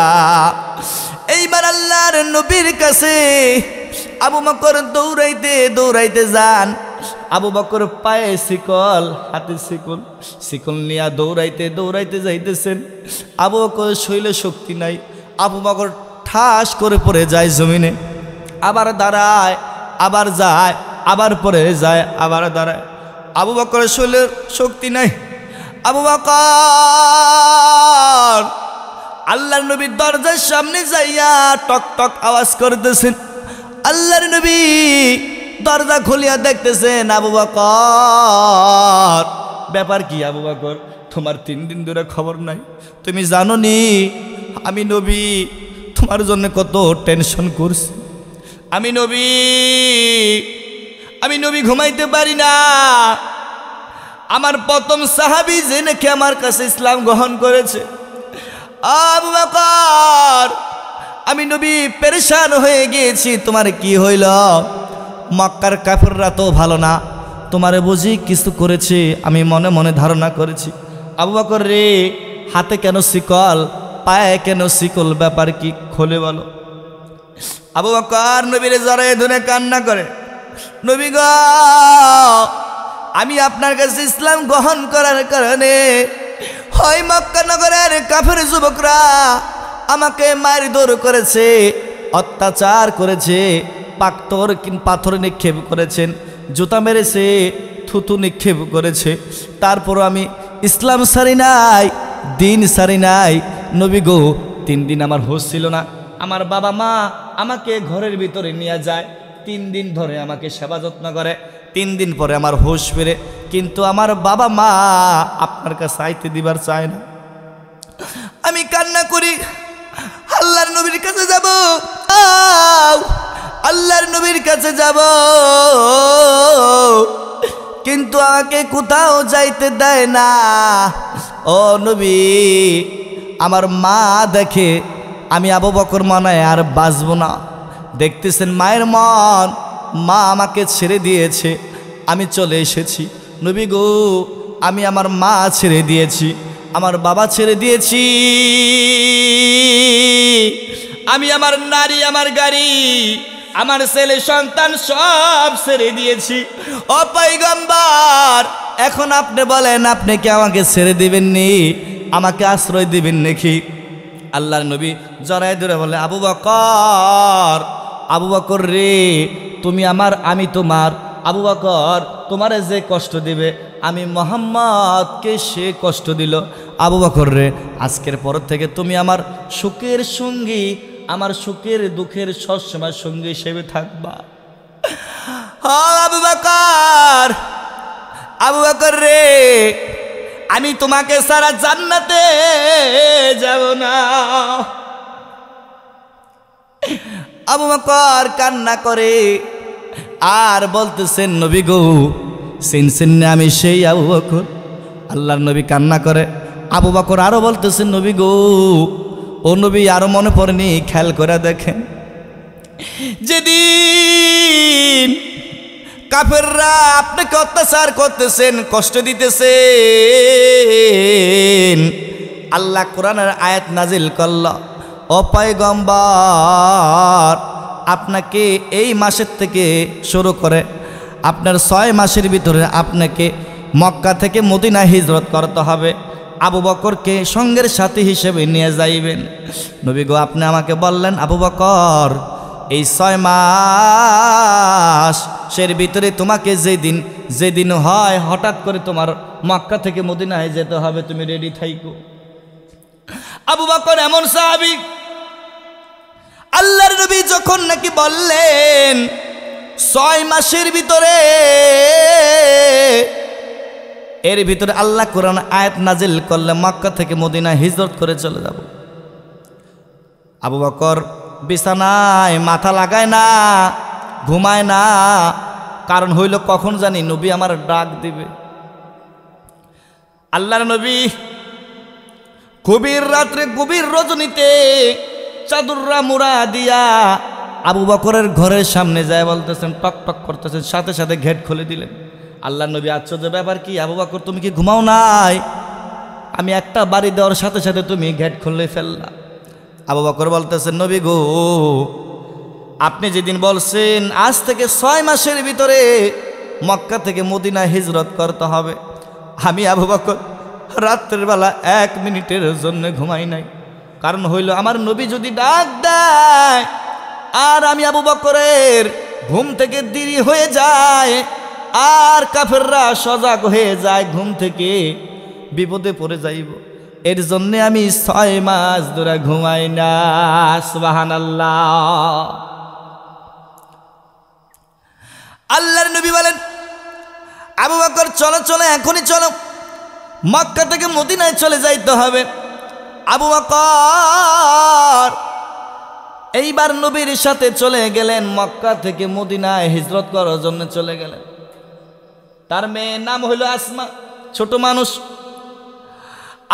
এইবার আল্লাহর নবীর কাছে আবু বকর দৌড়াইতে দৌড়াইতে যান। আবু বকর পায়ে শিকল, হাতে শিকল, শিকল নিয়ে দৌড়াইতে দৌড়াইতে যাইতেছেন। আবু বকর শৈলে শক্তি নাই, আবু বকর ঠাস করে পড়ে যায় জমিনে, আবার দাঁড়ায়, আবার যায়, আবার পড়ে যায়, আবার দাঁড়ায়। আবু বকরের শৈলের শক্তি নাই। আবু বকর আল্লাহর নবীর দরজার সামনে যাইয়া টক টক আওয়াজ করতেছেন। আল্লাহর নবী দরজা খুলিয়া দেখতেছেন আবু বকর। ব্যাপার কি আবু বকর, তোমার 3 দিন ধরে খবর নাই? তুমি জানো নি আমি নবী তোমার জন্য কত টেনশন করছি? আমি নবী ঘুমাইতে পারি না। আমার প্রথম সাহাবী যে নাকি আমার কাছে ইসলাম গ্রহণ করেছে, আবু বকর আমি নবী পেরেশান হয়ে গিয়েছি। তোমার কি হইল? মক্কার কাফিররা তো ভালো না, তোমারে বুঝি কিছু করেছে আমি মনে মনে ধারণা করেছি। আবু বকর রে, হাতে কেন শিকল, পায়ে কেন শিকল, ব্যাপার কি খুলে বলো। আবু বকর নবীরে জড়ায়ে ধরে কান্না করে, নবী গো আমি আপনার কাছে ইসলাম গ্রহণ করার কারণে হয় মক্কা নগরের কাফের যুবকরা আমাকে মারধর করেছে, অত্যাচার করেছে, পাথর নিক্ষেপ করেছেন, জুতা মেরেছে, থুতু নিক্ষেপ করেছে, তারপরও আমি ইসলাম সারি নাই, দিন সারি নাই। নবী গো 3 দিন আমার হোশ ছিল না। আমার বাবা মা আমাকে ঘরের ভিতরে নিয়ে যায়, 3 দিন ধরে আমাকে সেবা যত্ন করে, 3 দিন পরে আমার হোশ ফিরে, কিন্তু আমার বাবা মা আপনার কাছে আইতে দিবার চায় না। আমি কান্না করি, আল্লাহর নবীর কাছে যাব, আল্লাহর নবীর কাছে যাব, কিন্তু আমাকে কোথাও যাইতে দেয় না। ও নবী, আমার মা দেখে আমি আবু বকর মানায় আর বাঁচব না। দেখতেছেন মায়ের মন, মা আমাকে ছেড়ে দিয়েছে, আমি চলে এসেছি। নবী গো আমি আমার মা ছেড়ে দিয়েছি, আমার বাবা ছেড়ে দিয়েছি, আমি আমার নারী, আমার গাড়ি, আমার ছেলে সন্তান সব ছেড়ে দিয়েছি। ও পয়গম্বর, এখন আপনি বলেন আপনি কি আমাকে ছেড়ে দিবেননি, আমাকে আশ্রয় দিবেন নাকি? আল্লাহর নবী জড়ায় ধরে বলে, আবু বকর, আবু বকর রে, তুমি আমার, আমি তোমার। আবু বকর তোমারে যে কষ্ট দিবে আমি মুহাম্মদকে সে কষ্ট দিল। আবু বকর রে, আজকের পর থেকে তুমি আমার সুখের সঙ্গী, আমার সুখের দুঃখের সবসময় সঙ্গী হিসেবে থাকবা। আবু বকর, আবু বকর রে, আমি তোমাকে সারা জান্নাতে যাব না। আবু বকর কান্না করে আর বলতেছেন, নবী গো চিনছেন না আমি সেই আবু বকর? আল্লাহর নবী কান্না করে। আবু বকর আরো বলতেছেন, নবী গো, ও নবী আরো মনে পড়েনি? খেয়াল করে দেখেন, যেদিন কাফেররা আপনাকে অত্যাচার করতেছেন, কষ্ট দিতেছেন। আল্লাহ কোরআনের আয়াত নাজিল করল, ও পয়গম্বর, আপনাকে এই মাসের থেকে শুরু করে আপনার 6 মাসের ভিতরে আপনাকে মক্কা থেকে মদিনা হিজরত করতে হবে। আবু বকরকে সঙ্গের সাথী হিসেবে নিয়ে যাইবেন। নবী গো, আপনি আমাকে বললেন আবু বকর, এই 6 মাসের ভিতরে তোমাকে যেদিন হয় হঠাৎ করে তোমার মক্কা থেকে মদিনায় যেতে হবে, তুমি রেডি থাইকো। আবু বকর এমন সাহাবী, আল্লাহর নবী যখন নাকি বললেন 6 মাসের ভিতরে, এর ভিতরে আল্লাহ কোরআন আয়াত নাজিল করলে মক্কা থেকে মদিনা হিজরত করে চলে যাব। আবু বকর বিছানায় মাথা লাগায় না, ঘুমায় না, কারণ হইল কখন জানি নবী আমার ডাক দিবে। আল্লাহর নবী গভীর রাত্রে গভীর রজনীতে চাদুররা মুড়া দিয়া আবু বকরের ঘরের সামনে যায় বলতেছেন, টক টক করতেছেন, সাথে সাথে গেট খুলে দিলেন। আল্লাহ নবী আশ্চর্য, ব্যাপার কি আবু বকর, তুমি কি ঘুমাও নাই? আমি একটা বাড়ি দেওয়ার সাথে সাথে তুমি গেট খুলে ফেললা। আবু বকর বলতেছেন, নবী গো, আপনি যেদিন বলছেন আজ থেকে 6 মাসের ভিতরে মক্কা থেকে মদিনা হিজরত করতে হবে, আমি আবু বকর রাত্রের বেলা 1 মিনিটের জন্য ঘুমাই নাই। কারণ হইল আমার নবী যদি ডাক দেয় আর আমি আবু বকরের ঘুম থেকে দেরি হয়ে যায় আর কাফেররা সজাগ হয়ে যায়, ঘুম থেকে বিপদে পড়ে যাইব, এর জন্য আমি 6 মাস ধরে ঘুমাই না। সুবহানাল্লাহ। আল্লাহর নবী বলেন, আবু বকর চলো চলো, এখনই চলো, মক্কা থেকে মদিনায় চলে যাইতে হবে। আবু বকর এইবার নবীর সাথে চলে গেলেন, মক্কা থেকে মদিনায় হিজরত করার জন্য চলে গেলেন। তার মেয়ের নাম হইল আসমা, ছোট মানুষ।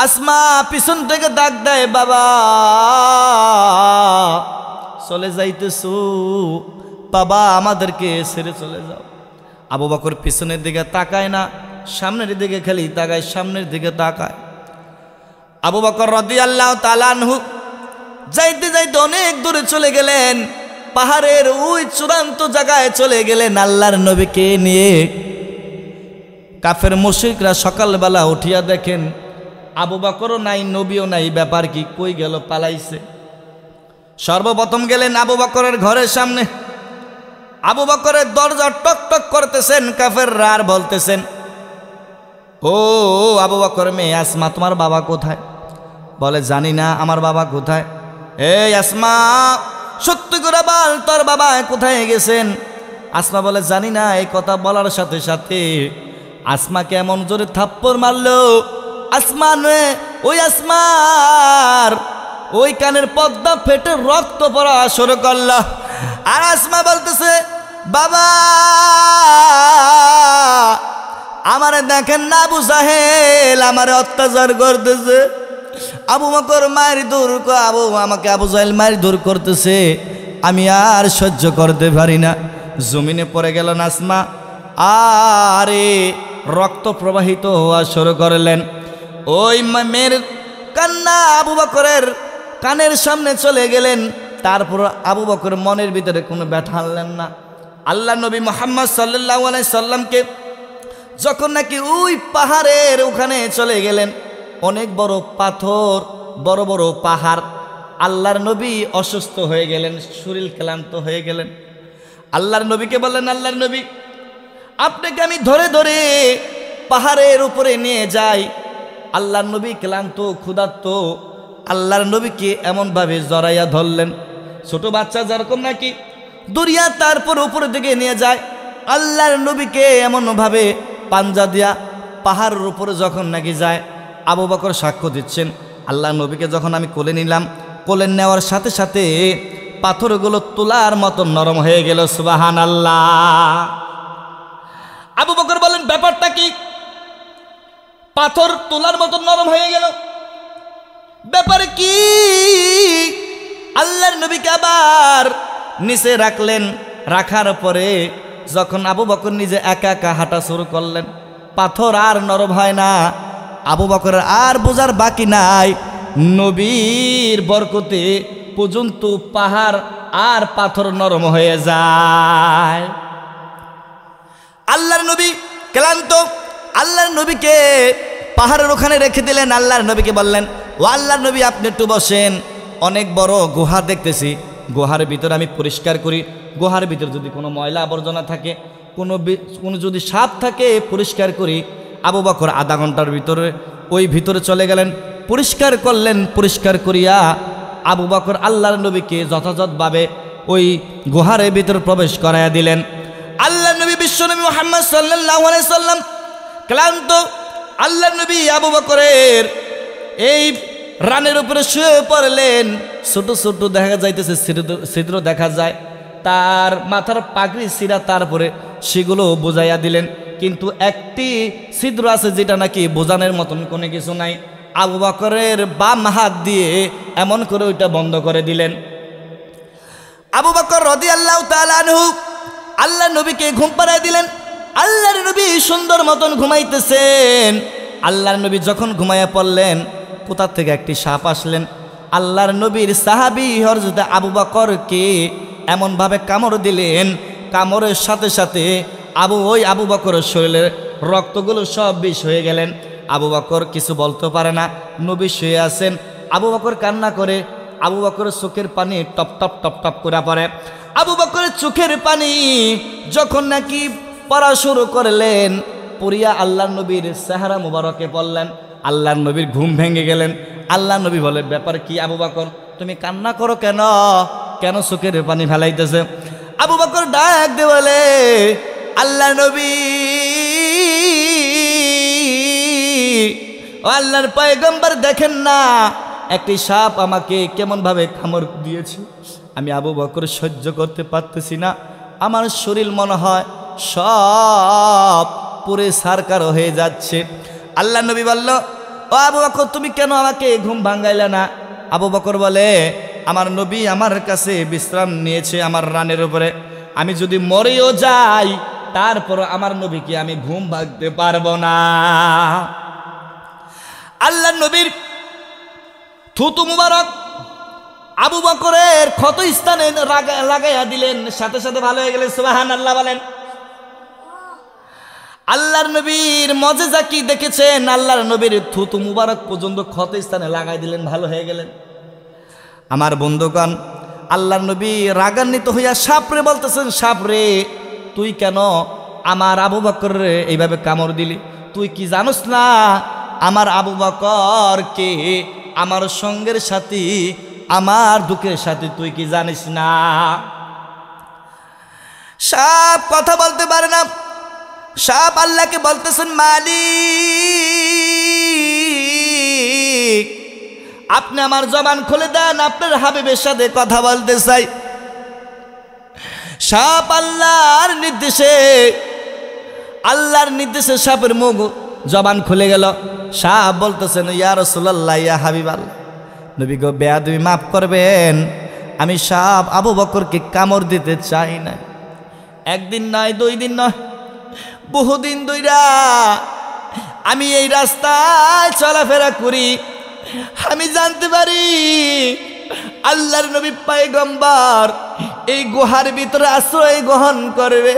আসমা পিছন থেকে ডাক দেয়, বাবা চলে যাইতেছো, বাবা আমাদেরকে ছেড়ে চলে যাও। আবু বকর পিছনের দিকে তাকায় না, সামনের দিকে খালি তাকায়, সামনের দিকে তাকায়। আবু বকর রাদিয়াল্লাহু তাআলা আনহু যাইতে যাইতে অনেক দূরে চলে গেলেন, পাহাড়ের ওই চূড়ান্ত জায়গায় চলে গেলেন আল্লাহর নবীকে নিয়ে। কাফের মুশরিকরা সকালবেলা উঠিয়া দেখেন আবু বকরও নাই, নবীও নাই, ব্যাপার কি, কই গেল, পালাইছে। সর্বপ্রথম গেলেন আবু বকরের ঘরের সামনে। আবু বকরের দরজা টক টক করতেছেন কাফেররা, আর বলতেছেন, ও আবু বকর মেয়ে আসমা, তোমার বাবা কোথায়? বলে, জানি না আমার বাবা কোথায়। এই আসমা, সত্যি করে বল তোর বাবা কোথায় গেছেন? আসমা বলে, জানি না। এই কথা বলার সাথে সাথে আসমাকে এমন জোরে থাপ্পড় মারলো, আসমা নয়, ওই আসমার ওই কানের পর্দা ফেটে রক্ত পড়া শুরু করলো। আর আসমা বলতেছে, বাবা আমারে দেখেন না, আবু জাহেল আমারে অত্যাচার করতেছে, আবু বকর মায়ের দূর, আমাকে আবু জাহেল মায়ের দূর করতেছে, আমি আর সহ্য করতে পারি না। জমিনে পড়ে গেল আসমা, আরে রক্ত প্রবাহিত হওয়া শুরু করলেন। ওই মেয়ের কান্না আবু বকরের কানের সামনে চলে গেলেন। তারপর আবু বকর মনের ভিতরে কোনো ব্যথা আনলেন না। আল্লাহ নবী মুহাম্মদ সাল্লাল্লাহু আলাইহি সাল্লামকে যখন নাকি ওই পাহাড়ের ওখানে চলে গেলেন, অনেক বড় পাথর, বড় বড় পাহাড়, আল্লাহর নবী অসুস্থ হয়ে গেলেন, শরীর ক্লান্ত হয়ে গেলেন। আল্লাহর নবীকে বললেন, আল্লাহর নবী আপনাকে আমি ধরে ধরে পাহাড়ের উপরে নিয়ে যাই। আল্লাহর নবী ক্লান্ত ক্ষুধার্ত, আল্লাহর নবীকে এমনভাবে জড়াইয়া ধরলেন, ছোট বাচ্চা যেরকম নাকি দরিয়া তারপর উপরের দিকে নিয়ে যায়, আল্লাহর নবীকে এমনভাবে পাঞ্জা দিয়া পাহাড়ের উপরে যখন নাকি যায়, আবু বকর সাক্ষ্য দিচ্ছেন, আল্লাহর নবীকে যখন আমি কোলে নিলাম, কোলে নেওয়ার সাথে সাথে পাথরগুলো তুলার মতো নরম হয়ে গেল। সুবহানাল্লাহ। আবু বকর বলেন, ব্যাপারটা কি? পাথর তুলার মতো নরম হয়ে গেল, ব্যাপার কি? আল্লাহর নবীকে আবার নিচে রাখলেন, রাখার পরে যখন আবু বকর নিজে একা একা হাঁটা শুরু করলেন, পাথর আর নরম হয় না। আবু বকরের আর বোঝার বাকি নাই, নবীর বরকতে পর্যন্ত পাহাড় আর পাথর নরম হয়ে যায়। আল্লাহর নবী ক্লান্ত, আল্লাহর নবীকে পাহাড়ের ওখানে রেখে দিলেন। আল্লাহর নবীকে বললেন, ও আল্লাহর নবী আপনি একটু বসেন, অনেক বড় গুহা দেখতেছি, গুহার ভিতরে আমি পরিষ্কার করি, গুহার ভিতরে যদি কোনো ময়লা আবর্জনা থাকে, কোনো যদি সাপ থাকে পরিষ্কার করি। আবু বকর আধা ঘন্টার ভিতরে ওই ভিতরে চলে গেলেন, পরিষ্কার করলেন। পরিষ্কার করিয়া আবু বকর আল্লাহর নবীকে যথাযথভাবে ওই গুহার ভিতরে প্রবেশ করাইয়া দিলেন। আল্লাহর নবী বিশ্বনবী মুহাম্মদ সাল্লাল্লাহু আলাইহি সাল্লাম ক্লান্ত। আল্লাহর নবী আবু বকরের এই রানের উপরে শুয়ে পড়লেন। ছোট ছোট দেখা যাইতেছে ছিদ্র দেখা যায়, তার মাথার পাগড়ি ছিঁড়া, তারপরে সেগুলো বোঝাইয়া দিলেন। কিন্তু একটি ছিদ্র আছে যেটা নাকি বোঝানোর মতন কোনো কিছু নাই। আবু বকরের বাম হাত দিয়ে এমন করে ওইটা বন্ধ করে দিলেন। আবু বকর রাদিয়াল্লাহু তাআলা আনহু আল্লাহর নবীকে ঘুম পাড়ায় দিলেন। আল্লাহর নবী সুন্দর মতন ঘুমাইতেছেন। আল্লাহর নবী যখন ঘুমাইয়া পড়লেন, কোথা থেকে একটি সাপ আসলেন। আল্লাহর নবীর সাহাবী হযরত আবু বকরকে এমনভাবে কামড় দিলেন, কামড়ের সাথে সাথে আবু বকরের শরীরের রক্তগুলো সব বিষ হয়ে গেলেন। আবু বকর কিছু বলতে পারে না, নবী শুয়ে আছেন। আবু বকর কান্না করে, আবু বকরের চোখের পানি টপ টপ টপ টপ করে পড়ে। আবু বকরের চোখের পানি যখন নাকি পড়া শুরু করলেন, পড়িয়া আল্লাহর নবীর চেহারা মুবারকে পড়লেন। আল্লাহর নবীর ঘুম ভেঙে গেলেন। আল্লাহর নবী বলে, ব্যাপার কি আবু বকর, তুমি কান্না করো কেন? কেন চোখের পানি ফেলাইতেছে? আবু বকর ডাক দিয়ে বলে, আল্লাহর নবী, ও আল্লাহর পয়গম্বর, দেখেন না একটি সাপ আমাকে কেমন ভাবে কামড় দিয়েছে। আমি আবু বকর সহ্য করতে পারতেছি না, আমার শরীর মনে হয় সব পুরে সারকার হয়ে যাচ্ছে। আল্লাহর নবী বলল, ও আবু বকর, তুমি কেন আমাকে ঘুম ভাঙাইলে না? আবু বকর বলে, আমার নবী আমার কাছে বিশ্রাম নিয়েছে আমার রানের উপরে, আমি যদি মরেও যাই তারপর আমার নবীকে আমি ঘুম ভাঙতে পারবো না। আল্লাহর নবীর থুতু মুবারক আবু বকরের ক্ষত স্থানে লাগাইয়া দিলেন, সাথে সাথে ভালো হয়ে গেলেন। সুবহানাল্লাহ বলেন। আল্লাহর নবীর মজেজা কি দেখেছেন? আল্লাহর নবীর থুতু মুবারক পর্যন্ত ক্ষত স্থানে লাগাই দিলেন, ভালো হয়ে গেলেন। আমার বন্ধুগণ, আল্লাহর নবী রাগান্বিত হইয়া সাপরে বলতেছেন, সাপরে তুই কেন আমার আবু বকরে এইভাবে কামড় দিলি? তুই কি জানোস না আমার আবু বকরকে আমার সঙ্গের সাথী, আমার দুঃখের সাথী, তুই কি জানিস না? সাপ কথা বলতে পারে না। সাপ আল্লাহকে বলতেছেন, মালিক আপনি আমার জবান খুলে দেন, আপনার হাবিবের সাথে কথা বলতে চাই। সাপ আল্লাহর নির্দেশে সাপের মুখ জবান খুলে গেল। সাপ বলতেছেন, ইয়া রাসূলুল্লাহ, ইয়া হাবিবাল্লাহ, নবী গো, বেয়াদবি মাফ করবেন, আমি সাপ আবু বকরকে কামড় দিতে চাই না। একদিন নয়, 2 দিন নয়, বহুদিন ধইরা আমি এই রাস্তায় চলাফেরা করি, আমি জানতে পারি আল্লাহর নবী পয়গম্বর এই গুহার ভিতরে আশ্রয় গ্রহণ করবে।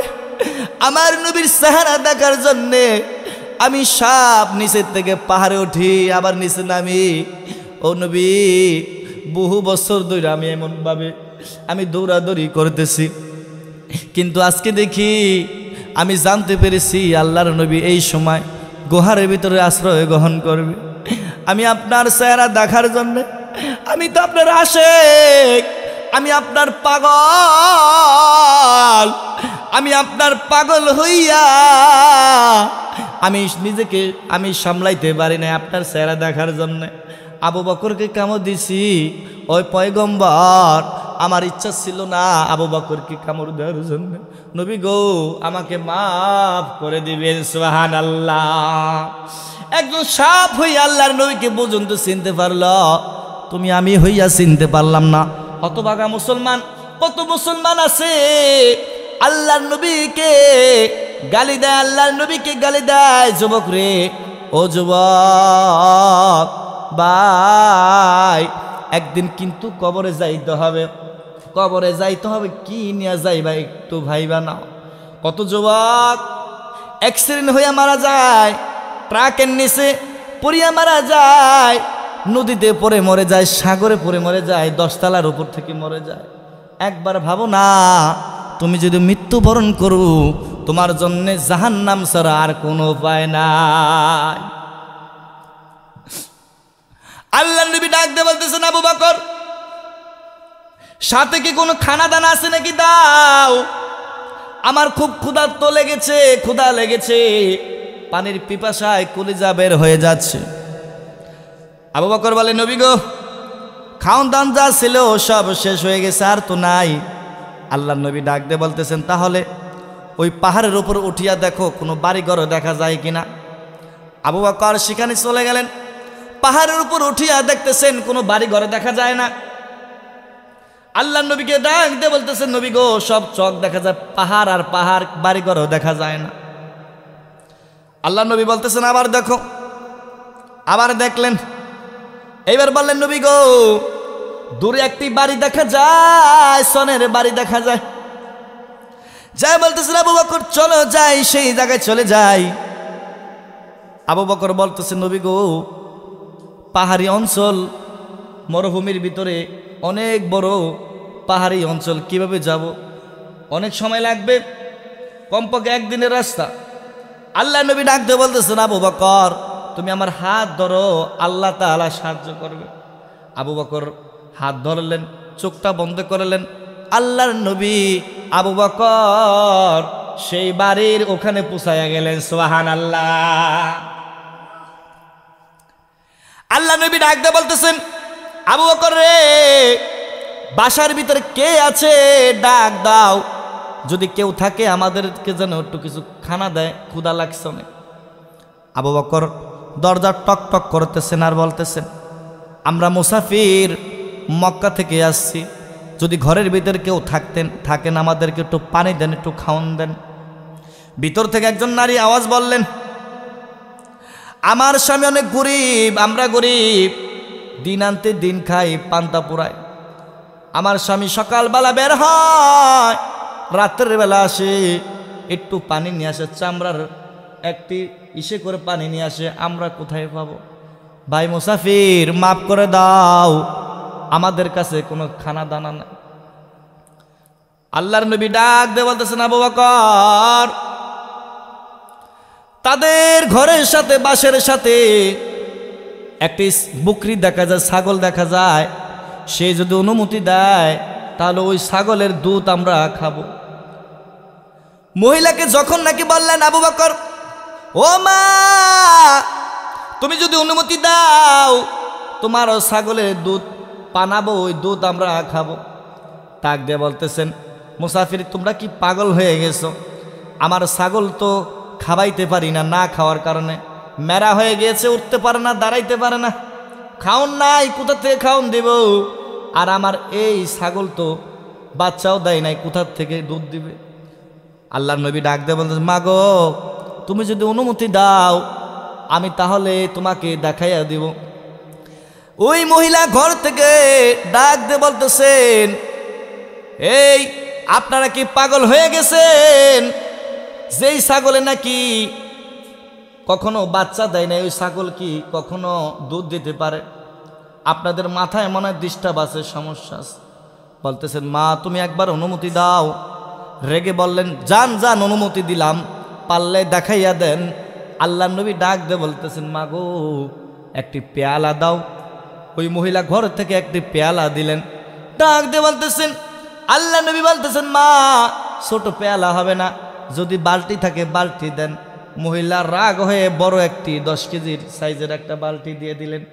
আমার নবীর চেহারা দেখার জন্যে আমি সাপ নিচের থেকে পাহাড়ে উঠি, আবার নিচে নামি। ও নবী, বহু বছর ধরে আমি এমনভাবে আমি দৌড়াদৌড়ি করতেছি, কিন্তু আজকে দেখি, আমি জানতে পেরেছি আল্লাহর নবী এই সময় গুহার ভিতরে আশ্রয় গ্রহণ করবে। আমি আপনার চেহারা দেখার জন্য, আমি তো আপনার আশেক, আমি আপনার পাগল, আমি আপনার পাগল হইয়া আমি নিজেকে আমি সামলাইতে পারি না আপনার চেহারা দেখার জন্য। আবু বকরকে কামড় দিছি, ওই পয়গম্বর আমার ইচ্ছা ছিল না আবু বকরকে কামড় দেওয়ার জন্য। নবী গো, আমাকে মাফ করে দিবেন। সুবহানাল্লাহ। একজন সাপ হইয়া আল্লাহর নবীকে পর্যন্ত চিনতে পারল, তুমি আমি হইয়া চিনতে পারলাম না। হতভাগা মুসলমান, কত মুসলমান আছে আল্লাহর নবীকে গালি দেয়, আল্লাহর নবীকে গালি দেয়। যুবক রে, ও যুবক ভাই, একদিন কিন্তু কবরে যাইতে হবে, কবরে যাইতে হবে। কি নিয়ে যাইবা একটু ভাইবা না। কত যুবক অ্যাক্সিডেন্ট হইয়া মারা যায়, ট্রাকের নিচে পড়িয়া মারা যায়, নদীতে পড়ে মরে যায়, সাগরে পড়ে মরে যায়, 10 তলার উপর থেকে মরে যায়। একবার ভাবো না, তুমি যদি মৃত্যুবরণ করো, তোমার জন্য জাহান্নাম ছাড়া আর কোনো উপায় নাই। আল্লাহ নবী ডাক দিয়ে বলতেছেন, আবু বকর, সাথে কি কোনো খানা দানা আছে নাকি? দাও, আমার খুব ক্ষুধার্ত লেগেছে, ক্ষুধা লেগেছে, পানির পিপাসায় কলিজা বের হয়ে যাচ্ছে। আবু বকর বলে, নবী গো, খাওন দান যা ছিল সব শেষ হয়ে গেছে, আর তো নাই। আল্লাহ নবী ডাক দিয়ে বলতেছেন, তাহলে ওই পাহাড়ের উপর উঠিয়া দেখো কোনো বাড়িঘর দেখা যায় কিনা। আবু বকর সেখানে চলে গেলেন, পাহাড়ের উপর উঠিয়া দেখতেছেন কোনো বাড়িঘর দেখা যায় না। আল্লাহ নবীকে ডাক দিয়ে বলতেছেন, নবী গো, সব চক দেখা যায়, পাহাড় আর পাহাড়, বাড়িঘরও দেখা যায় না। আল্লাহ নবী বলতেছেন, আবার দেখো। আবার দেখলেন, এইবার বললেন, নবী গো, দূরে একটি বাড়ি দেখা যায়, সনের বাড়ি দেখা যায়। যাই বলতেছেন, আবু বকর চলো যাই, সেই জায়গায় চলে যাই। আবু বকর বলতেছেন, নবী গো, পাহাড়ি অঞ্চল, মরুভূমির ভিতরে অনেক বড় পাহাড়ি অঞ্চল, কিভাবে যাব? অনেক সময় লাগবে, কমপক্ষে একদিনের রাস্তা। আল্লাহ নবী ডাক দিয়ে বলতেছেন, আবু বকর, তুমি আমার হাত ধরো, আল্লাহ তাআলা সাহায্য করবে। আবু বকর হাত ধরলেন, চোখটা বন্ধ করলেন। আল্লাহর নবী আবু বকর সেই বাড়ির ওখানে পৌঁছায়া গেলেন। সুবহানাল্লাহ। আল্লাহ নবী ডাক দিয়ে বলতেছেন, আবু বকর রে, বাসার ভিতরে কে আছে? ডাক দাও, যদি কেউ থাকে আমাদেরকে যেন একটু কিছু খানা দেয়, ক্ষুধা লাগছে অনেক। আবু বকর দরজা টক টক করতেছেন আর বলতেছেন, আমরা মুসাফির, মক্কা থেকে আসছি, যদি ঘরের ভিতরে কেউ থাকেন আমাদেরকে একটু পানি দেন, একটু খাওয়ান দেন। ভিতর থেকে একজন নারী আওয়াজ বললেন, আমার স্বামী অনেক গরিব, আমরা গরিব, দিন আনতে দিন খাই, পান্তা পুরাই। আমার স্বামী সকালবেলা বের হয়, রাতের বেলা আসে, একটু পানি নিয়ে আসে, চামড়ার একটি ইসে করে পানি নিয়ে আসে, আমরা কোথায় পাবো? ভাই মুসাফির, মাফ করে দাও, আমাদের কাছে কোনো খানা দানা নাই। আল্লাহর নবী ডাক দিয়ে বলতেছেন, আবু বকর, তাদের ঘরের সাথে, বাসের সাথে একটি বকরি দেখা যায়, ছাগল দেখা যায়, সে যদি অনুমতি দেয় তাহলে ওই ছাগলের দুধ আমরা খাবো। মহিলাকে যখন নাকি বললেন, আবু বকর, ও মা, তুমি যদি অনুমতি দাও, তোমার ছাগলের দুধ পানাবো, ওই দুধ আমরা খাবো। তাক দিয়ে বলতেছেন, মুসাফির, তোমরা কি পাগল হয়ে গেছো? আমার ছাগল তো খাওয়াইতে পারি না, না খাওয়ার কারণে মেরা হয়ে গিয়েছে, উঠতে পারে না, দাঁড়াইতে পারে না, খাওন নাই, কোথা থেকে খাওন দেব? আর আমার এই ছাগল তো বাচ্চাও দেয় নাই, কোথা থেকে দুধ দিবে? আল্লাহর নবী ডাক দিয়ে বলতেছেন, মা গো, তুমি যদি অনুমতি দাও, আমি তাহলে তোমাকে দেখাইয়া দিব। ওই মহিলা ঘর থেকে ডাক দিয়ে বলতেছেন, এই আপনারা কি পাগল হয়ে গেছেন? যেই ছাগলে নাকি কখনো বাচ্চা দেয় না, ওই ছাগল কি কখনো দুধ দিতে পারে? আপনাদের মাথায় মনে হয় ডিস্টার্ব আছে, সমস্যা আছে। বলতেছেন, মা তুমি একবার অনুমতি দাও। রেগে বললেন, যান যান, অনুমতি দিলাম, পারলে দেখাইয়া দেন। আল্লাহ নবী ডাক দিয়ে বলতেছেন, মা গো, একটি পেয়ালা দাও। ওই মহিলা ঘর থেকে একটি পেয়ালা দিলেন। ডাক দিয়ে বলতেছেন, আল্লাহ নবী বলতেছেন, মা ছোট পেয়ালা হবে না, যদি বালতি থাকে বালতি দেন। মহিলা রাগ হয়ে বড় একটি 10 কেজির সাইজের একটা বালতি দিয়ে দিলেন।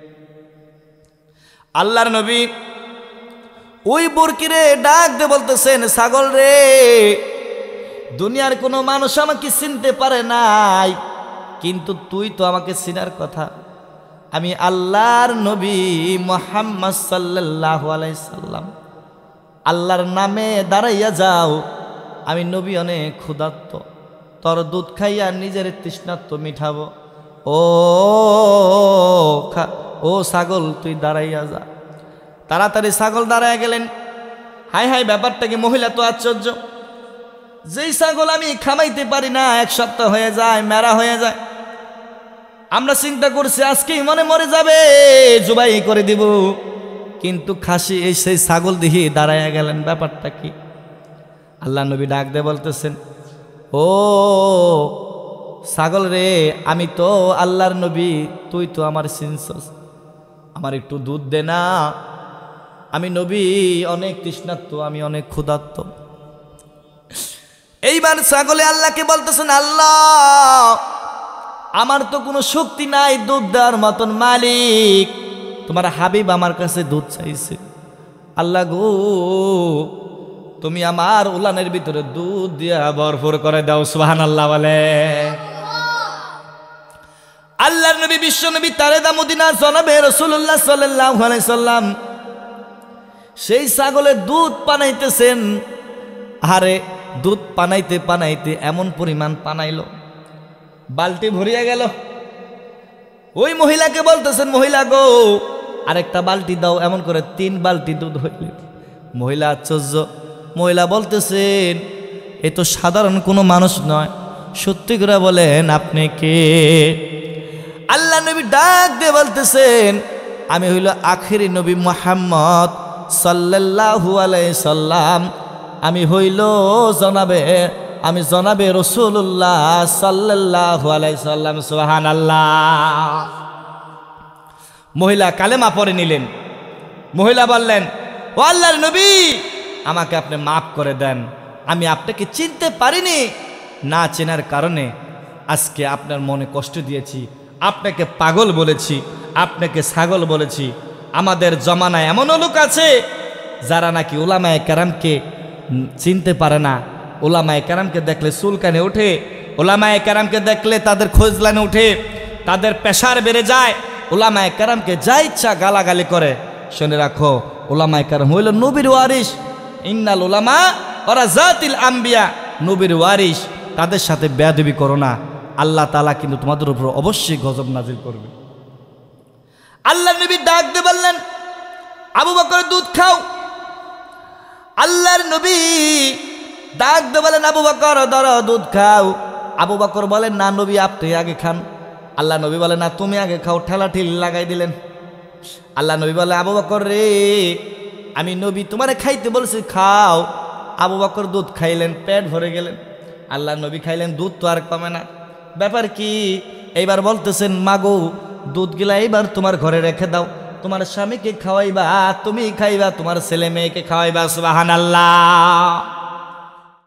আল্লাহর নবী ওই বুরকিরে ডাক দিয়ে বলতেছেন, ছাগল রে, দুনিয়ার কোনো মানুষ আমাকে চিনতে পারে নাই, কিন্তু তুই তো আমাকে চিনার কথা। আমি আল্লাহর নবী মুহাম্মদ সাল্লাল্লাহু আলাইহি সাল্লাম। আল্লাহর নামে দাঁড়াইয়া যাও, আমি নবী অনেক ক্ষুধার্ত, তোর দুধ খাইয়া নিজের তৃষ্ণার্ত মিঠাবো। ও ছাগল তুই দাঁড়াইয়া যা। তাড়াতাড়ি ছাগল দাঁড়াইয়া গেলেন। হাই হাই, ব্যাপারটা কি? মহিলা তো আশ্চর্য, যেই ছাগল আমি খামাইতে পারি না, 1 সপ্তাহ হয়ে যায়, মেরা হয়ে যায়। আমরা চিন্তা করছি আজকেই মনে মরে যাবে, জবাই করে দিব, কিন্তু খাসি এই সেই ছাগল দিয়ে দাঁড়াইয়া গেলেন, ব্যাপারটা কি? আল্লাহ নবী ডাক দিয়ে বলতেছেন, ও ছাগল রে, আমি তো আল্লাহর নবী, তুই তো আমার চিনছস, আমার একটু দুধ দে না, আমি নবী অনেক তৃষ্ণার্ত, আমি অনেক ক্ষুধার্ত। এইবার ছাগলে আল্লাহকে বলতেছেন, আল্লাহ আমার তো কোনো শক্তি নাই দুধ দেওয়ার মতন, মালিক তোমার হাবিব আমার কাছে দুধ চাইছে, আল্লাহ গো তুমি আমার উলানের ভিতরে দুধ দিয়া ভরপুর করে দাও। সুবহানাল্লাহ বলে। আল্লাহর নবী বিশ্ব নবী তারেদা মদিনা জনাবে রাসূলুল্লাহ সাল্লাল্লাহু আলাইহি সাল্লাম সেই ছাগলের দুধ পানাইতেছেন। আরে দুধ পানাইতে পানাইতে এমন পরিমাণ পানাইল, বালতি ভরিয়া গেল। ওই মহিলাকে বলতেছেন, মহিলা গো আরেকটা বালতি দাও, এমন করে 3 বালতি দুধ হইল। মহিলা আশ্চর্য, মহিলা বলতেছেন এ তো সাধারণ কোনো মানুষ নয়, সত্যি করে বলেন আপনি কে? আল্লাহ নবী ডাক দিয়ে বলতেছেন, আমি হইল আখিরি নবী মুহাম্মদ সাল্লাল্লাহু আলাইহি সাল্লাম, আমি হইল আমি জনাবে রাসূলুল্লাহ সাল্লাল্লাহু আলাইহি সাল্লাম। সুবহানাল্লাহ। মহিলা কালেমা পড়ে নিলেন। মহিলা বললেন, ও আল্লাহর নবী আমাকে আপনি মাফ করে দেন, আমি আপনাকে চিনতে পারিনি, না চেনার কারণে আজকে আপনার মনে কষ্ট দিয়েছি, আপনাকে পাগল বলেছি, আপনাকে ছাগল বলেছি। আমাদের জমানায় এমনও লোক আছে যারা নাকি উলামায়ে কেরামকে চিনতে পারে না, উলামায়ে কেরামকে দেখলে চুলকানে ওঠে, উলামায়ে কেরামকে দেখলে তাদের খোঁজলানে ওঠে, তাদের প্রেসার বেড়ে যায়, উলামায়ে কেরামকে যা ইচ্ছা গালাগালি করে। শুনে রাখো, উলামায়ে কেরাম হইল নবীর ওয়ারিস, ইন্নাল উলামা ওয়ারাসাতিল আম্বিয়া, নবীর ওয়ারিস, তাদের সাথে বেয়াদবি করো না, আল্লাহ তাআলা কিন্তু তোমাদের উপর অবশ্যই গজব নাজিল করবে। আল্লাহ নবী ডাক দিয়ে বললেন, আবু বকর দুধ খাও। আল্লাহর নবী ডাক দিয়ে বলেন, আবু বকর ধরো দুধ খাও। আবু বকর বলেন, না নবী আপনি আগে খান। আল্লাহ নবী বলেন, না তুমি আগে খাও, ঠেলা ঠেলি লাগাই দিলেন। আল্লাহ নবী বলে, আবু বকর রে আমি নবী তোমারে খাইতে বলছি, খাও। আবু বকর দুধ খাইলেন, পেট ভরে গেলেন। আল্লাহ নবী খাইলেন, দুধ তো আর কমে না, ব্যাপার কি? এইবার বলতেছেন, মাগো দুধ গিলা এইবার তোমার ঘরে রেখে দাও, তোমার স্বামীকে খাওয়াইবা, তুমি খাইবা, তোমার ছেলে মেয়েকে খাওয়াইবা। সুবহানাল্লাহ।